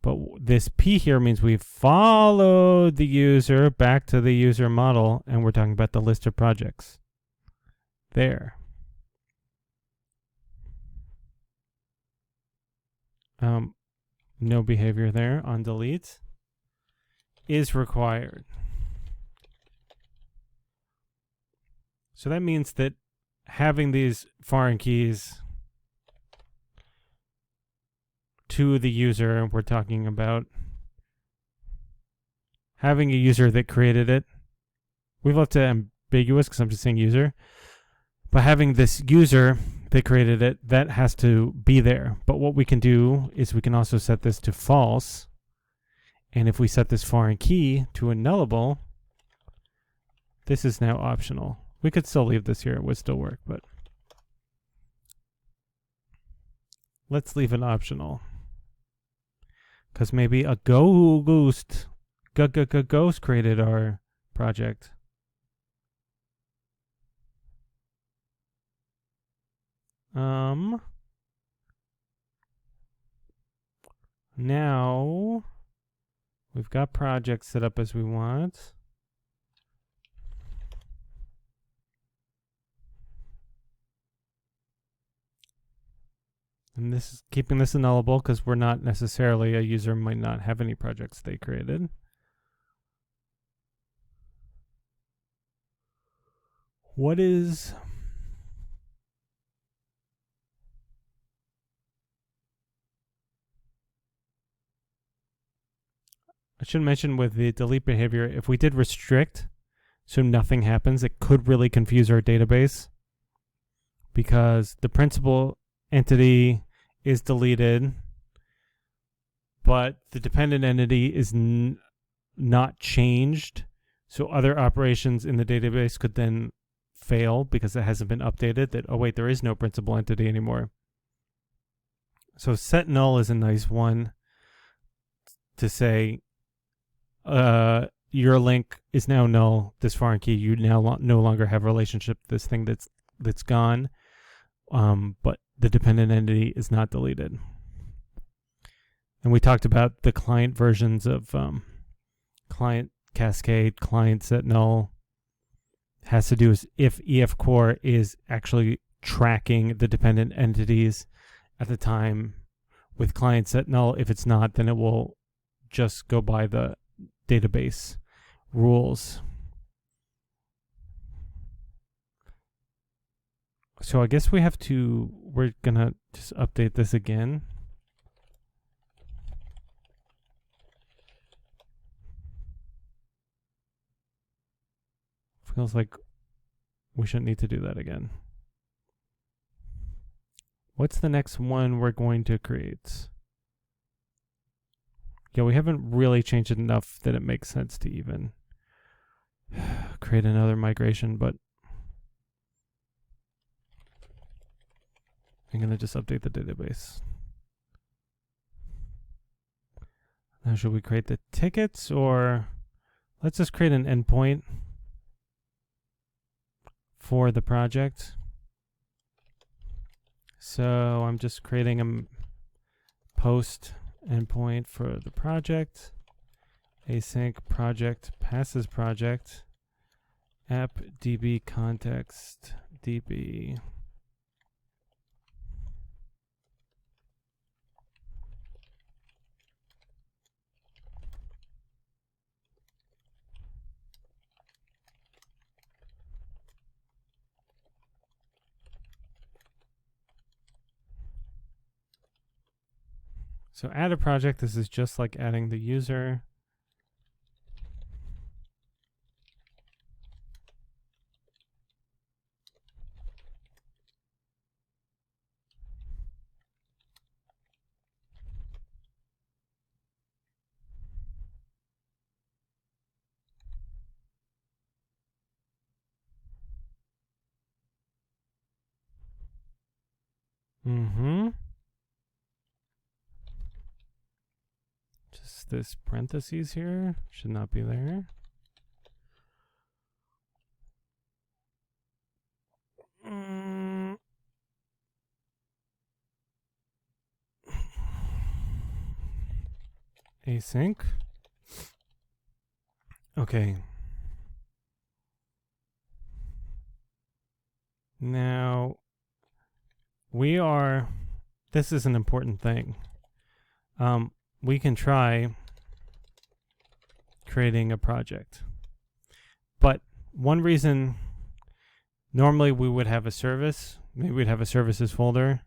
A: But this P here means we followed the user back to the user model, and we're talking about the list of projects. There. No behavior there on delete is required. So that means that having these foreign keys to the user, we're talking about having a user that created it. We've left it ambiguous because I'm just saying user. But having this user that created it, that has to be there. But what we can do is we can also set this to false. And if we set this foreign key to a nullable, this is now optional. We could still leave this here. It would still work, but let's leave it optional. Because maybe a ghost created our project. Now we've got projects set up as we want. And this is keeping this a nullable because we're not necessarily, a user might not have any projects they created. What is I should mention with the delete behavior, if we did restrict so nothing happens, it could really confuse our database, because the principal entity is deleted, but the dependent entity is not changed. So other operations in the database could then fail because it hasn't been updated that, oh wait, there is no principal entity anymore. So set null is a nice one to say, your link is now null, this foreign key, you now no longer have a relationship to this thing that's gone, but the dependent entity is not deleted. And we talked about the client versions of client cascade, client set null. Has to do with if EF core is actually tracking the dependent entities at the time with client set null. If it's not, then it will just go by the database rules. So I guess we're gonna just update this again. Feels like we shouldn't need to do that again. What's the next one we're going to create? Yeah, we haven't really changed it enough that it makes sense to even create another migration, but I'm going to just update the database. Now, should we create the tickets, or let's just create an endpoint for the project. So I'm just creating a post endpoint for the project. Async project passes project. App DbContext DB. So add a project, this is just like adding the user. Just this parentheses here should not be there. Async. Okay. Now, this is an important thing. We can try creating a project. But one reason, normally we would have a service, maybe we'd have a services folder,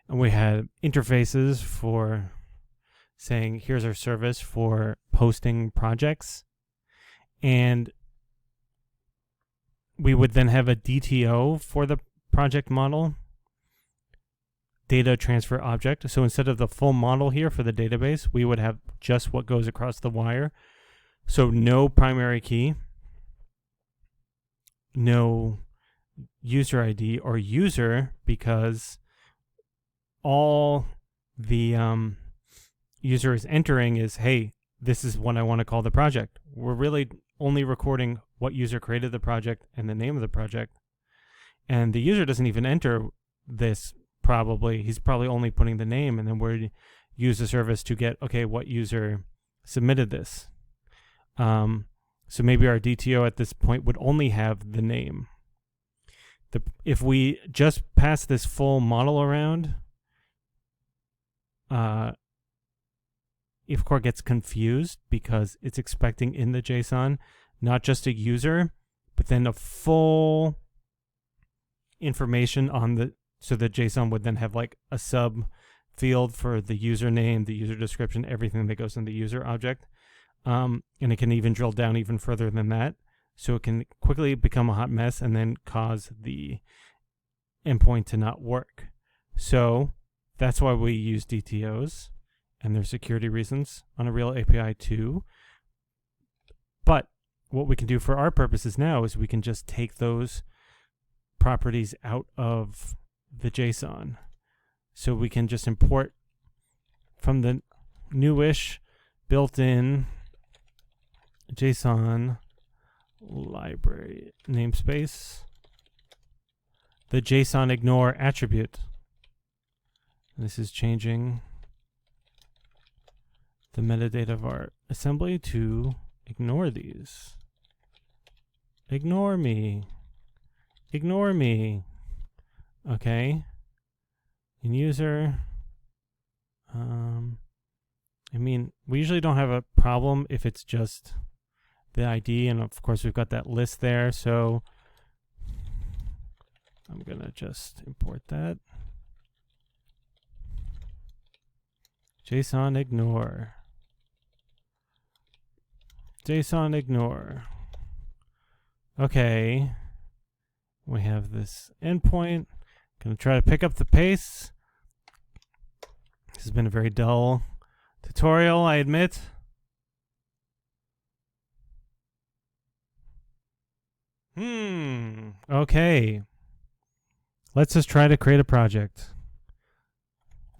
A: and we had interfaces for saying, here's our service for posting projects. And we would then have a DTO for the project model, data transfer object. So instead of the full model here for the database, we would have just what goes across the wire. So no primary key, no user ID or user, because all the user is entering is, hey, this is what I want to call the project. We're really only recording what user created the project and the name of the project. And the user doesn't even enter this probably. He's probably only putting the name, and then we use the service to get, okay, what user submitted this. So maybe our DTO at this point would only have the name. If we just pass this full model around, if core gets confused because it's expecting in the JSON not just a user, but then a full information on the, so the JSON would then have like a sub field for the username, the user description, everything that goes in the user object. And it can even drill down even further than that. So it can quickly become a hot mess and then cause the endpoint to not work. So that's why we use DTOs, and there's security reasons on a real API too. But what we can do for our purposes now is we can just take those properties out of the JSON. So we can just import from the newish built-in JSON library namespace the JSON ignore attribute. This is changing the metadata of our assembly to ignore these. Ignore me. Ignore me. Okay. In user, I mean, we usually don't have a problem if it's just the ID, and of course we've got that list there, so I'm gonna just import that. JSON ignore. JSON ignore. Okay. We have this endpoint. Gonna try to pick up the pace. This has been a very dull tutorial, I admit. Okay. Let's just try to create a project.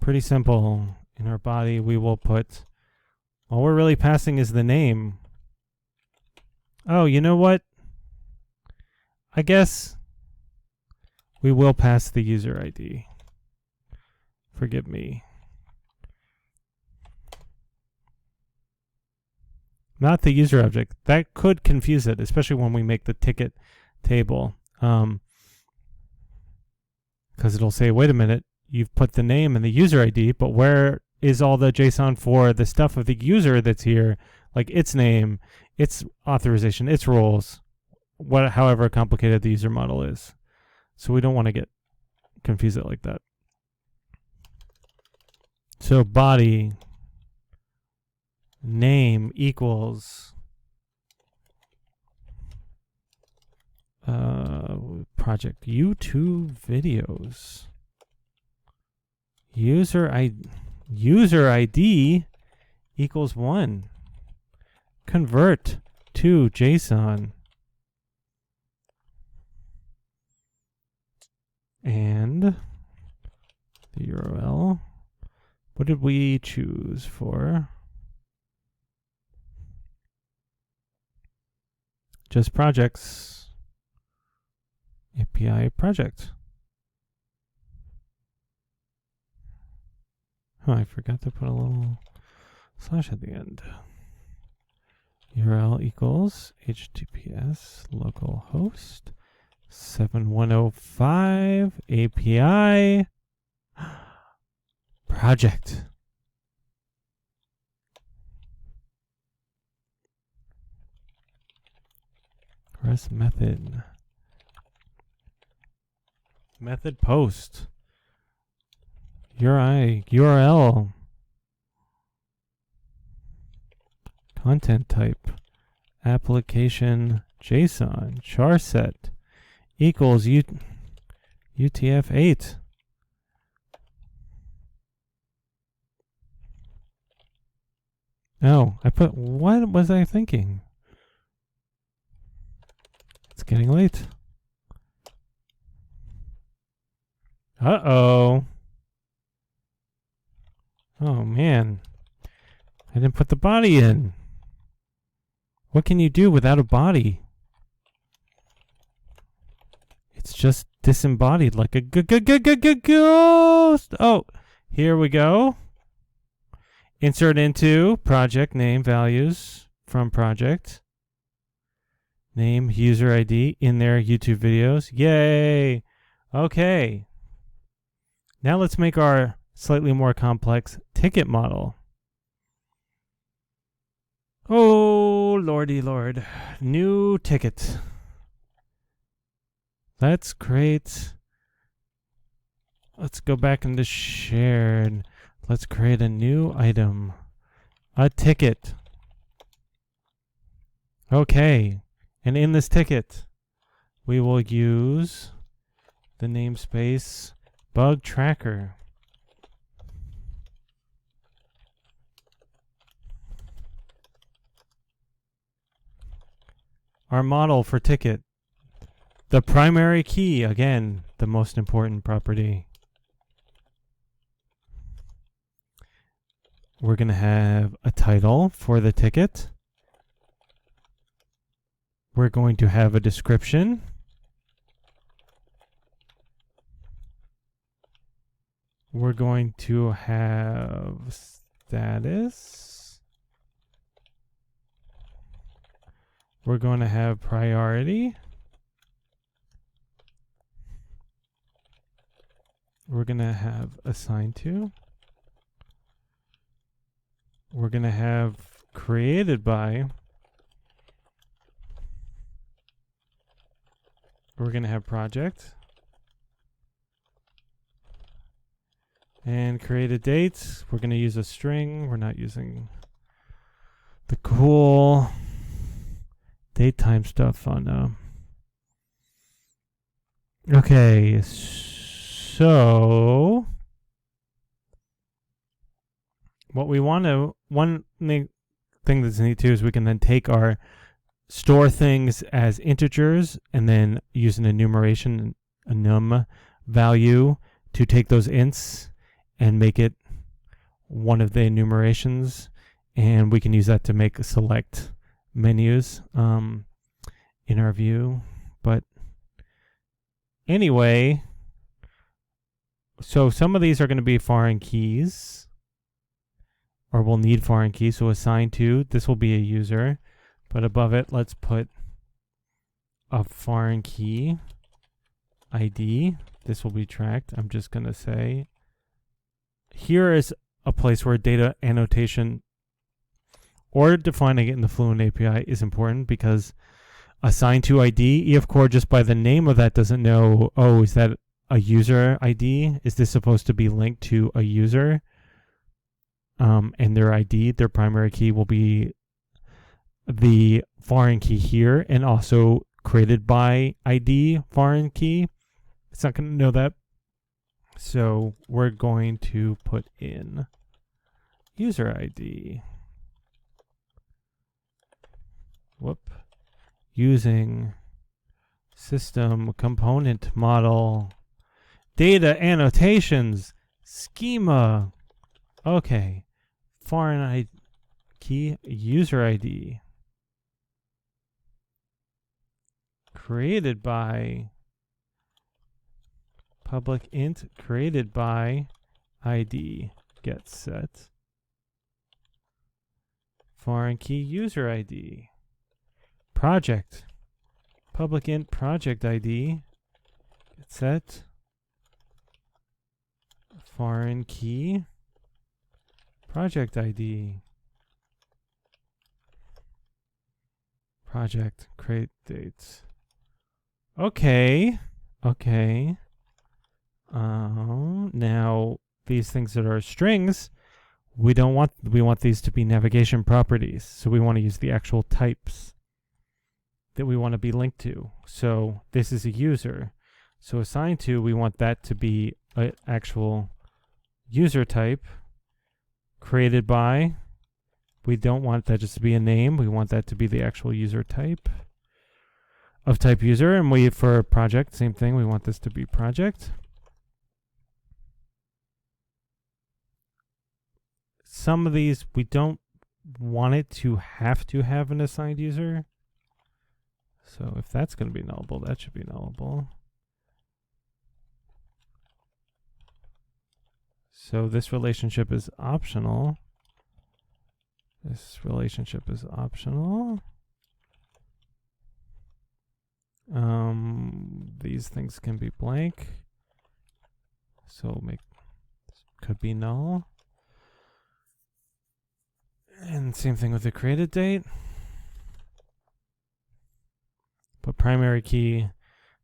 A: Pretty simple. In our body, we will put, all we're really passing is the name. Oh, you know what? I guess we will pass the user ID. Forgive me. Not the user object. That could confuse it, especially when we make the ticket table. Because it'll say, wait a minute, you've put the name and the user ID, but where is all the JSON for the stuff of the user that's here? Like its name, its authorization, its roles, however complicated the user model is. So we don't want to confuse it like that. So body name equals project YouTube videos. User ID equals 1. Convert to JSON. And the URL. What did we choose for? Just projects. API project. Oh, I forgot to put a little slash at the end. URL equals HTTPS localhost 7105 API project. Rest method. Method post. URL. Content type. Application JSON. Char set equals UTF-8. Oh, what was I thinking? It's getting late. Uh-oh. Oh, man. I didn't put the body in. What can you do without a body? It's just disembodied like a ghost. Oh, here we go. Insert into project name values from project. Name, user ID in their YouTube videos. Yay. Okay. Now let's make our slightly more complex ticket model. Oh, lordy lord. New ticket. Let's go back into shared. Let's create a new item. A ticket. Okay. And in this ticket, we will use the namespace bug tracker. Our model for ticket. The primary key, again, the most important property. We're going to have a title for the ticket. We're going to have a description. We're going to have status. we're going to have priority. We're going to have assigned to. We're going to have created by. We're going to have project. And created dates. We're going to use a string. We're not using the cool date time stuff on. Okay, so what we want to, one thing that's neat too is we can then take our store things as integers and then use an enumeration, a num value to take those ints and make it one of the enumerations, and we can use that to make select menus in our view. But anyway, so some of these are going to be foreign keys, or we'll need foreign keys. So assigned to, this will be a user, but above it, let's put a foreign key ID. This will be tracked. I'm just going to say, here is a place where data annotation or defining it in the Fluent API is important, because assigned to ID, EF Core just by the name of that doesn't know, oh, is that a user ID? Is this supposed to be linked to a user? And their ID, their primary key, will be the foreign key here, and also created by ID foreign key. It's not going to know that. So we're going to put in user ID. Whoop. Using system component model data annotations schema. Okay. Foreign ID key user ID created by public int created by ID get set foreign key user ID project public int project ID get set foreign key project ID project create dates. Okay. Now these things that are strings, we want these to be navigation properties. So we want to use the actual types that we want to be linked to. So this is a user. So assigned to, we want that to be an actual user type. Created by, we don't want that just to be a name. We want that to be the actual user type of type user. And we, for project, same thing. We want this to be project. Some of these, we don't want it to have an assigned user. So if that's going to be nullable, that should be nullable. So this relationship is optional. This relationship is optional. These things can be blank. So could be null. And same thing with the created date. But primary key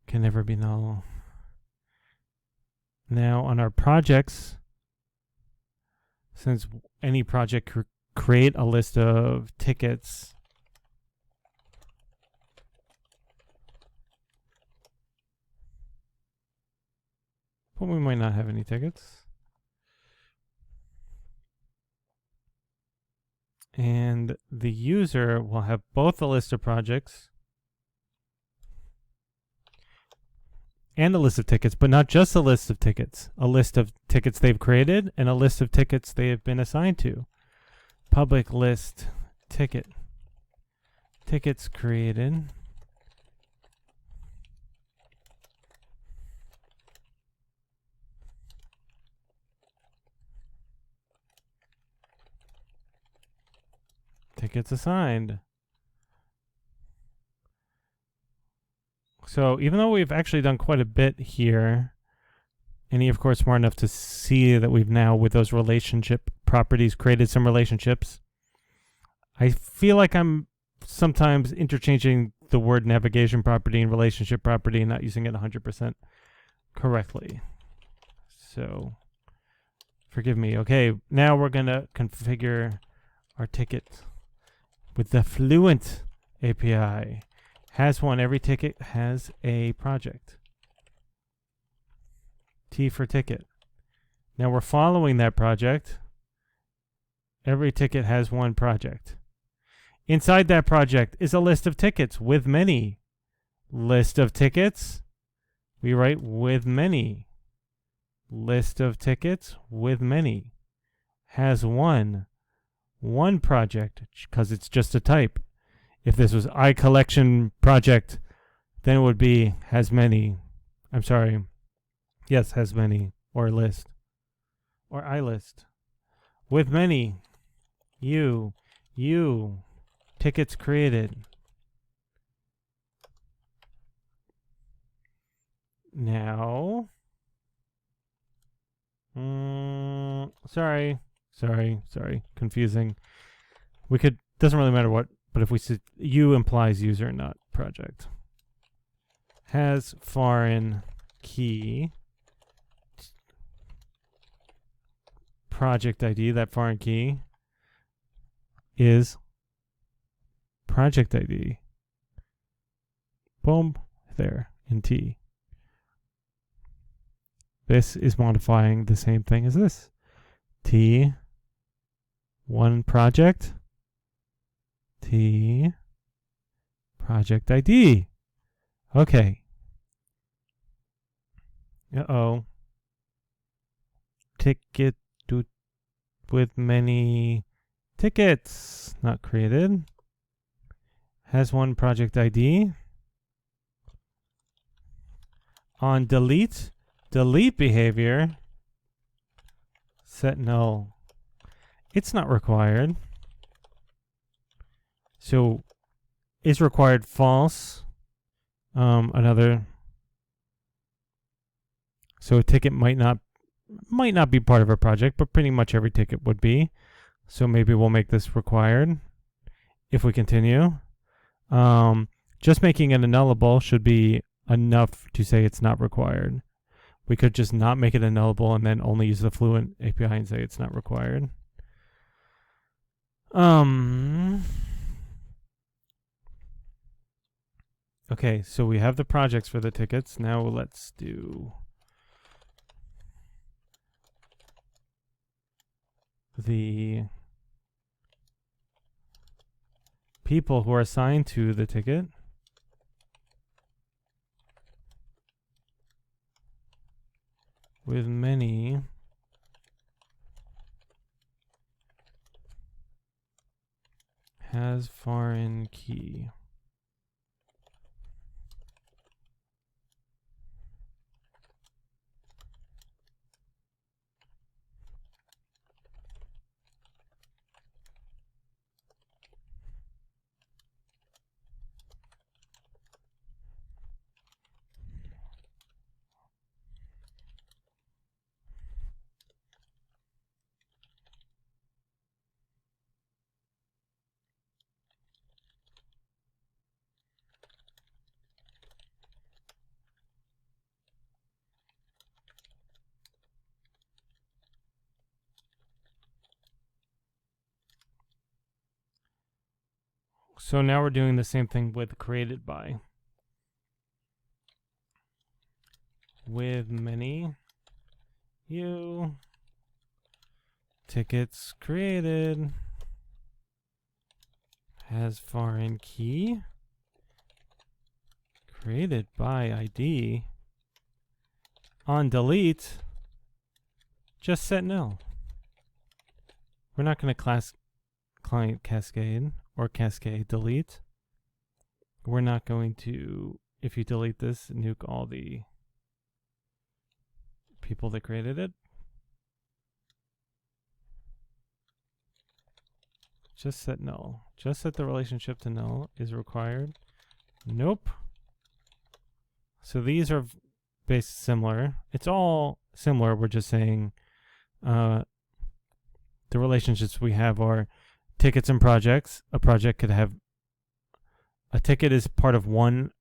A: can never be null. Now on our projects, since any project create a list of tickets, but we might not have any tickets. And the user will have both a list of projects and a list of tickets, but not just a list of tickets. A list of tickets they've created and a list of tickets they have been assigned to. Public list ticket. Tickets created. Tickets assigned. So even though we've actually done quite a bit here, and he, of course, smart enough to see that we've now, with those relationship properties, created some relationships, I feel like I'm sometimes interchanging the word navigation property and relationship property and not using it 100% correctly. So forgive me. Okay, now we're going to configure our ticket with the Fluent API. Has one. Every ticket has a project. T for ticket. Now we're following that project. Every ticket has one project. Inside that project is a list of tickets with many. List of tickets. We write with many. List of tickets with many. Has one project, because it's just a type. If this was iCollection project, then it would be has many. I'm sorry. Yes, has many. Or list. Or iList. With many. You. Tickets created. Now. Sorry. Confusing. We could, doesn't really matter what, but if we said you implies user, not project. Has foreign key. Project ID, that foreign key is project ID. Boom, there in T. This is modifying the same thing as this. T, one project, T, project ID. Okay. Uh-oh. Ticket with many tickets not created. Has one project ID. On delete behavior, set null. It's not required. So is required false. So a ticket might not be part of a project, but pretty much every ticket would be. So maybe we'll make this required if we continue. Just making it a nullable should be enough to say it's not required. We could just not make it a nullable and then only use the Fluent API and say it's not required. Okay, so we have the projects for the tickets. Now let's do the people who are assigned to the ticket. With many has foreign key. So now we're doing the same thing with created by. With many you tickets created has foreign key created by ID. On delete, just set null. We're not going to class client cascade or cascade delete. We're not going to, if you delete this, nuke all the people that created it. Just set null. Just set the relationship to null is required. Nope. So these are based similar. It's all similar. We're just saying the relationships we have are tickets and projects. A project could have a ticket is part of one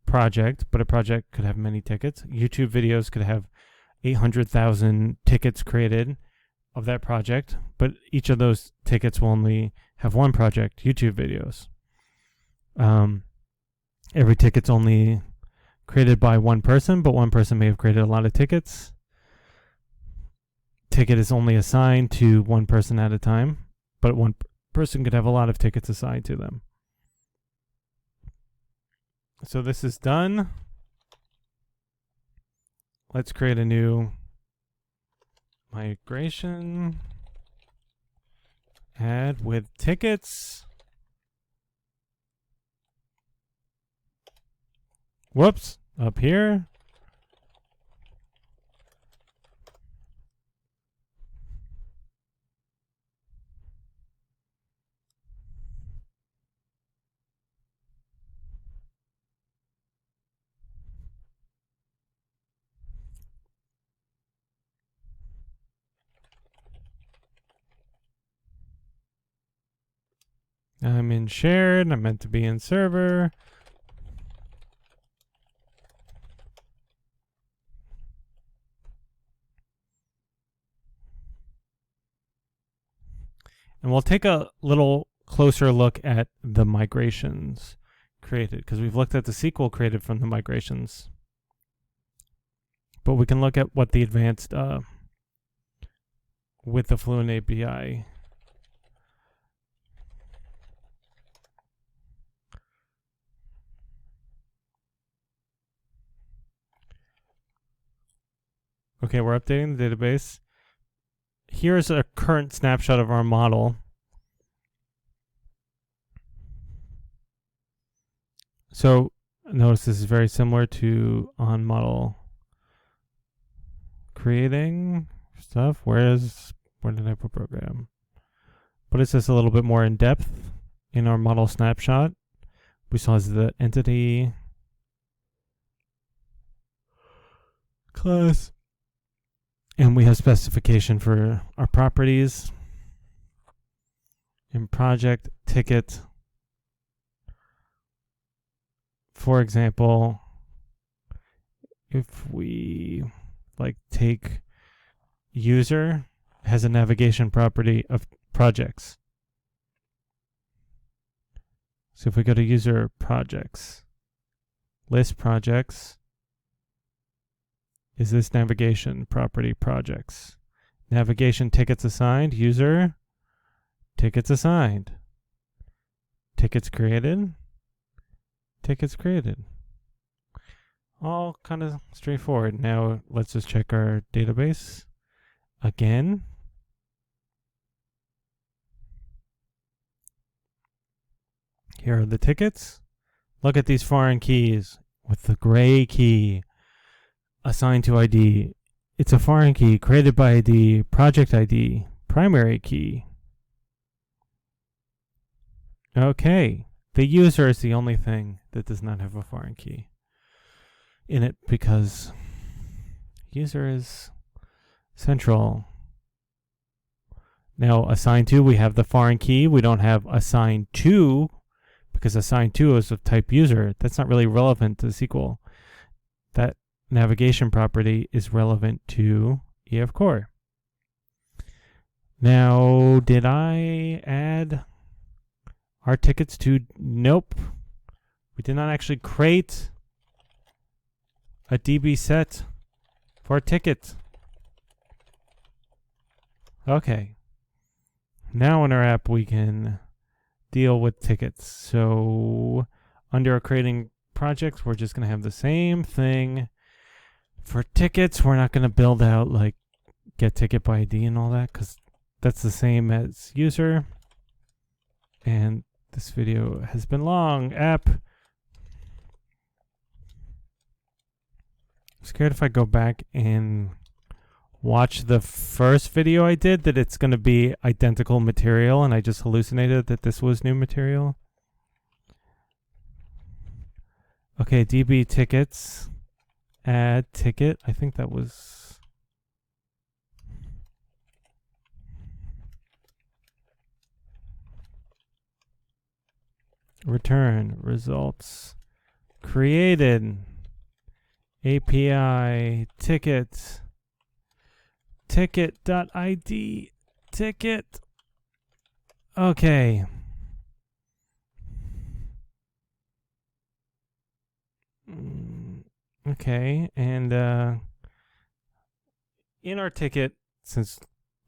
A: project, but a project could have many tickets. YouTube videos could have 800,000 tickets created of that project, but each of those tickets will only have one project, YouTube videos. Every ticket's only created by one person, but one person may have created a lot of tickets. Ticket is only assigned to one person at a time, but one person could have a lot of tickets assigned to them. So this is done. Let's create a new migration. Add with tickets. Whoops, up here. I'm in shared, I'm meant to be in server. And we'll take a little closer look at the migrations created, because we've looked at the SQL created from the migrations. But we can look at what the advanced with the Fluent API. Okay, we're updating the database. Here's a current snapshot of our model. So notice this is very similar to OnModelCreating stuff. Where did I put program? But it's just a little bit more in depth in our model snapshot. We saw as the entity class. And we have specification for our properties in project ticket. For example, if we take user has a navigation property of projects. So if we go to user projects, list projects, is this navigation property projects? Navigation tickets assigned, user, tickets assigned. Tickets created, tickets created. All kind of straightforward. Now let's just check our database again. Here are the tickets. Look at these foreign keys with the gray key. Assigned to ID. It's a foreign key created by ID, project ID, primary key. Okay, the user is the only thing that does not have a foreign key in it because user is central. Now assigned to, we have the foreign key. We don't have assigned to because assigned to is of type user. That's not really relevant to SQL. That navigation property is relevant to EF Core. Now, did I add our tickets to? Nope. We did not actually create a DB set for a ticket. Okay. Now in our app, we can deal with tickets. So under our creating projects, we're just going to have the same thing. For tickets, we're not going to build out get ticket by ID and all that because that's the same as user. And this video has been long. App. I'm scared if I go back and watch the first video I did that it's going to be identical material and I just hallucinated that this was new material. Okay, DB tickets. add ticket. I think that was return results created API ticket ticket.id ticket. Okay. Okay, and in our ticket, since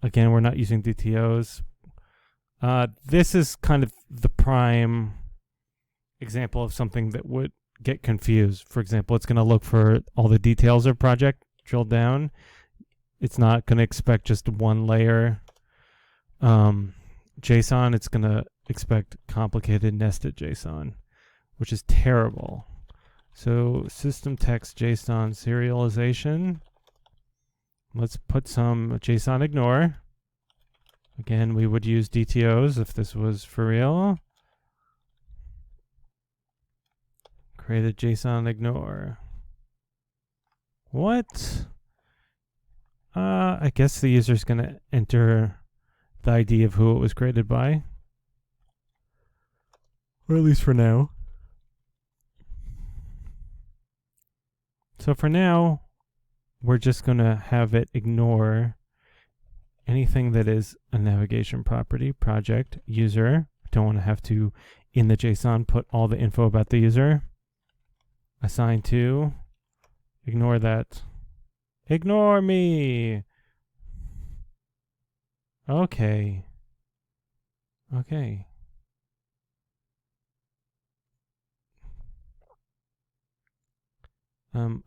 A: again we're not using DTOs, this is kind of the prime example of something that would get confused. For example, it's going to look for all the details of project, drill down. It's not going to expect just one layer JSON. It's going to expect complicated nested JSON, which is terrible. So system text JSON serialization. Let's put some JSON ignore. Again, we would use DTOs if this was for real. Create a JSON ignore. What? I guess the user's going to enter the ID of who it was created by. Or at least for now. So for now, we're just going to have it ignore anything that is a navigation property, project, user. Don't want to have to, in the JSON, put all the info about the user. Assign to, ignore that. Ignore me! Okay. Okay.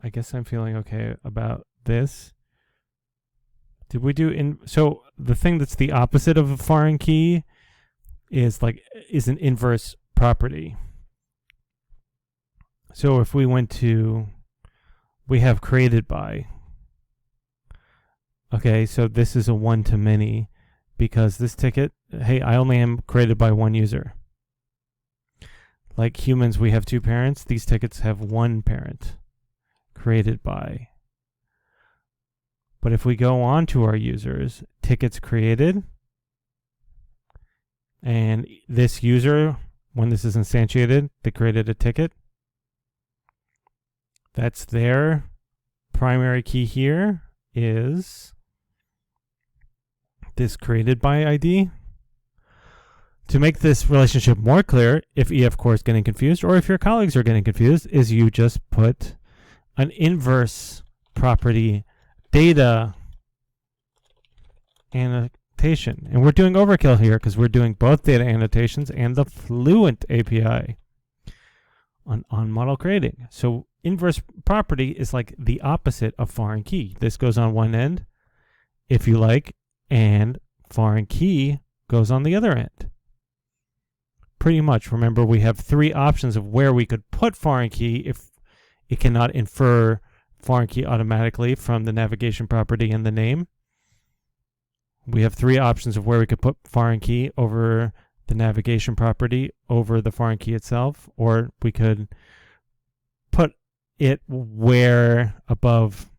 A: I guess I'm feeling okay about this. Did we do so the thing that's the opposite of a foreign key is an inverse property. So if we went to, we have created by. Okay, so this is a one-to-many because this ticket, hey, I only am created by one user. Like humans, we have two parents. These tickets have one parent. Created by. But if we go on to our users, tickets created, and this user, when this is instantiated, they created a ticket. That's their primary key here is this created by ID. To make this relationship more clear, if EF core is getting confused, or if your colleagues are getting confused, is you just put an inverse property data annotation. And we're doing overkill here because we're doing both data annotations and the Fluent API on OnModelCreating. So inverse property is like the opposite of foreign key. This goes on one end, if you like, and foreign key goes on the other end. Pretty much. Remember, we have three options of where we could put foreign key if it cannot infer foreign key automatically from the navigation property and the name. We have three options of where we could put foreign key over the navigation property, over the foreign key itself, or we could put it where above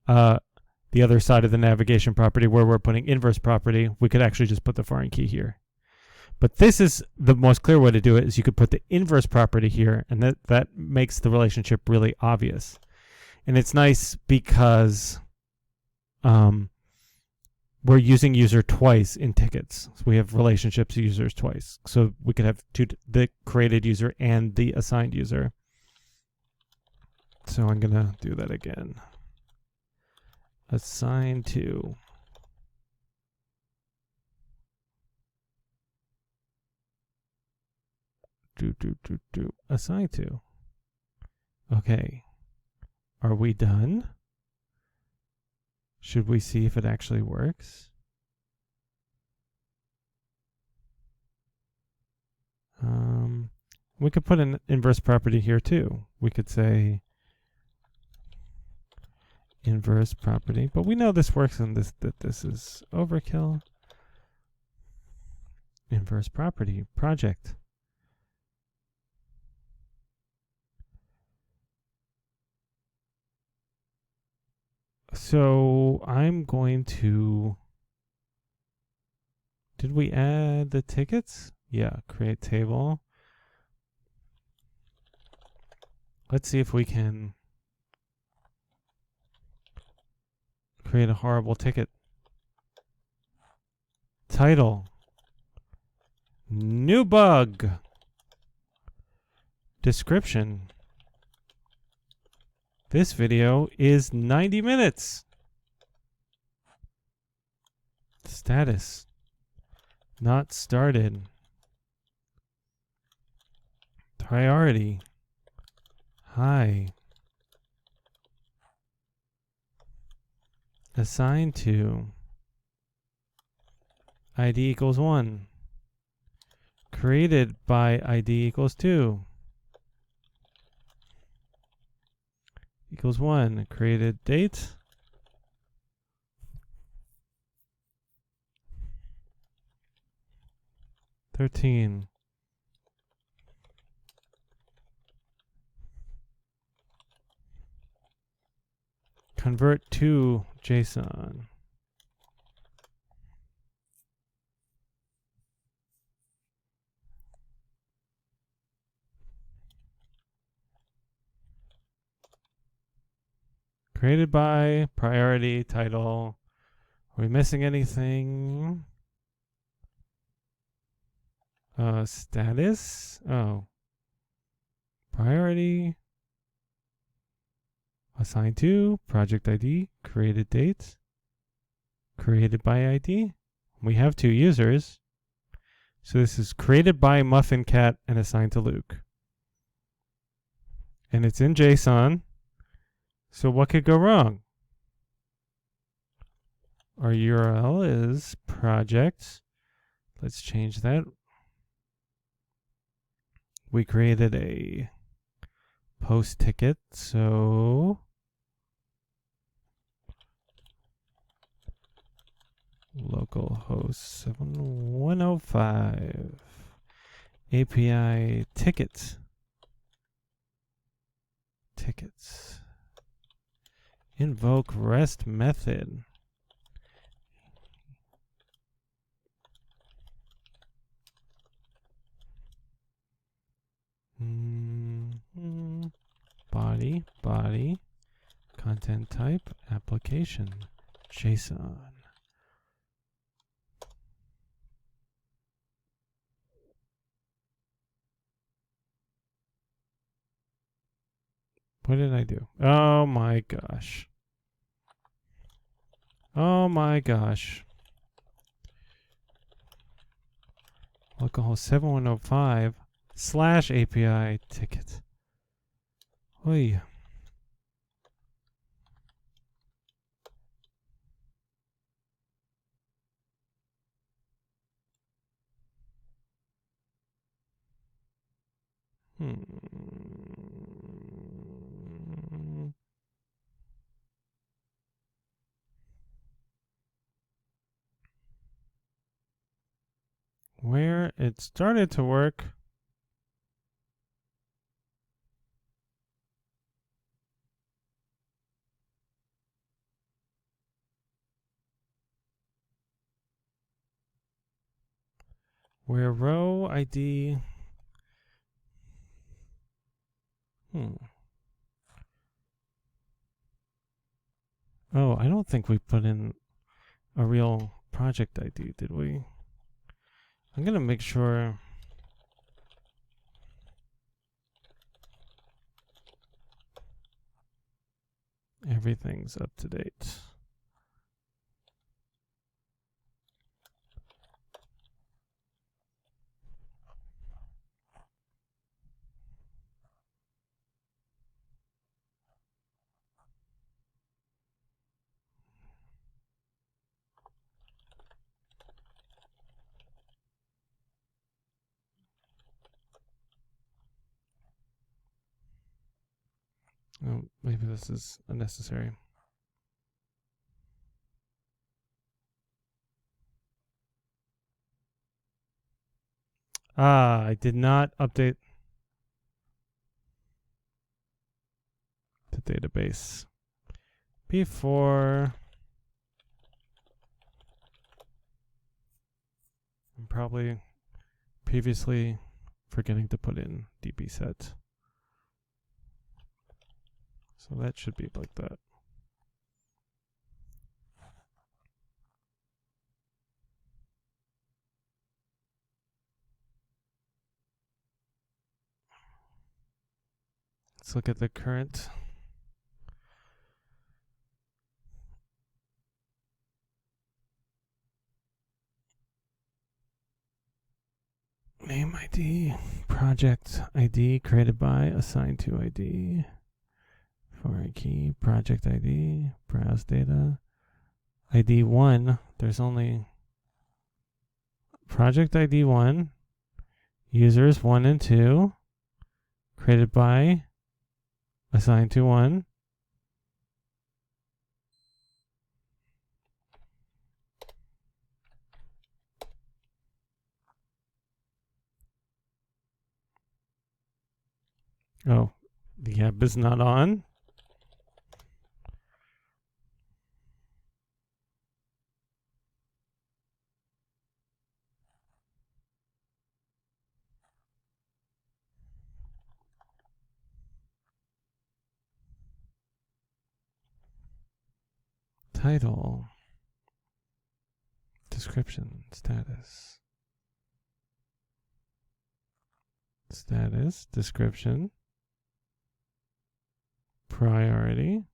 A: the other side of the navigation property where we're putting inverse property. We could actually just put the foreign key here. But this is the most clear way to do it, is you could put the inverse property here, and that makes the relationship really obvious. And it's nice because we're using user twice in tickets. So we have relationships users twice. So we could have the created user and the assigned user. So I'm going to do that again. Assign to. Assign to. Okay. Are we done? Should we see if it actually works? We could put an inverse property here too. We could say inverse property, but we know this works and that this is overkill. Inverse property project. So I'm going to, did we add the tickets? Yeah, create table. Let's see if we can create a horrible ticket. Title. New bug. Description. This video is 90 minutes. Status. Not started. Priority. High. Assigned to. ID equals 1. Created by ID equals 2. Equals 1. Created date. $13. Convert to JSON. Created by, priority, title. Are we missing anything? Status? Oh. Priority. Assigned to, project ID, created date, created by ID. We have 2 users. So this is created by Muffin Cat and assigned to Luke. And it's in JSON. So what could go wrong? Our URL is project. Let's change that. We created a post ticket, so localhost 7105 API tickets. Invoke-RestMethod. Body, content type, application, JSON. What did I do? Oh my gosh. Oh my gosh. Localhost 7105 / API ticket. Oy. Where it started to work. Where row ID. Oh, I don't think we put in a real project ID, did we? I'm going to make sure everything's up to date. Oh, maybe this is unnecessary. I did not update the database. before. I'm probably previously forgetting to put in dbset. So that should be like that. Let's look at the current. Name ID, project ID created by, assigned to ID, foreign key, project ID, browse data, ID 1. There's only project ID 1, users 1 and 2, created by, assigned to 1. Oh, the app is not on. Title, description, status, description, priority,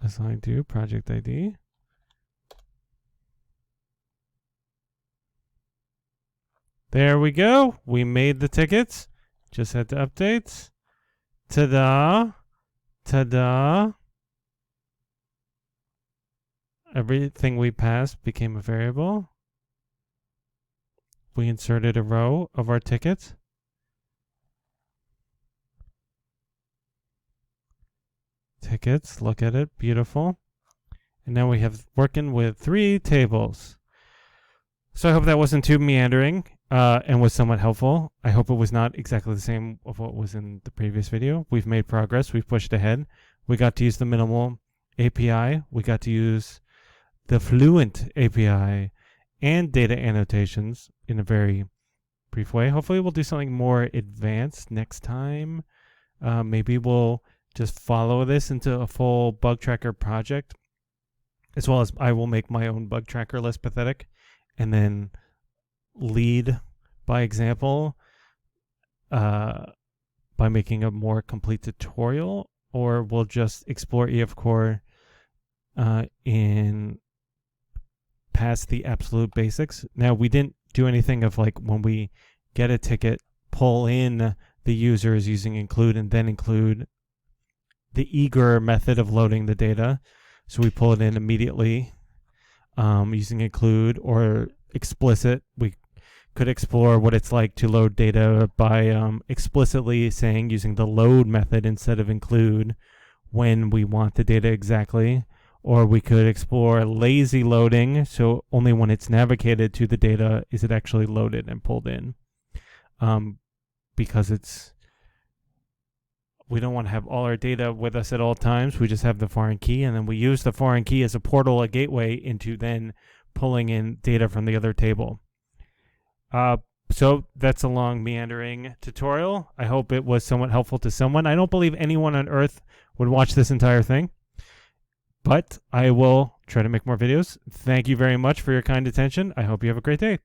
A: assigned to project ID. There we go. We made the tickets. Just had to update. Ta-da. Ta-da. Everything we passed became a variable. We inserted a row of our tickets. Tickets, look at it, beautiful. And now we have working with 3 tables. So I hope that wasn't too meandering and was somewhat helpful. I hope it was not exactly the same of what was in the previous video. We've made progress, we've pushed ahead. We got to use the minimal API. We got to use the Fluent API and data annotations in a very brief way. Hopefully we'll do something more advanced next time. Maybe we'll just follow this into a full bug tracker project, as well as I will make my own bug tracker less pathetic and then lead by example by making a more complete tutorial, or we'll just explore EF Core in past the absolute basics. Now, we didn't do anything of like when we get a ticket, pull in the users using include and then include the eager method of loading the data. So we pull it in immediately using include or explicit. We could explore what it's like to load data by explicitly saying using the load method instead of include when we want the data exactly. Or we could explore lazy loading, so only when it's navigated to the data is it actually loaded and pulled in. Because we don't want to have all our data with us at all times. We just have the foreign key, and then we use the foreign key as a portal, a gateway into then pulling in data from the other table. So that's a long meandering tutorial. I hope it was somewhat helpful to someone. I don't believe anyone on earth would watch this entire thing, but I will try to make more videos. Thank you very much for your kind attention. I hope you have a great day.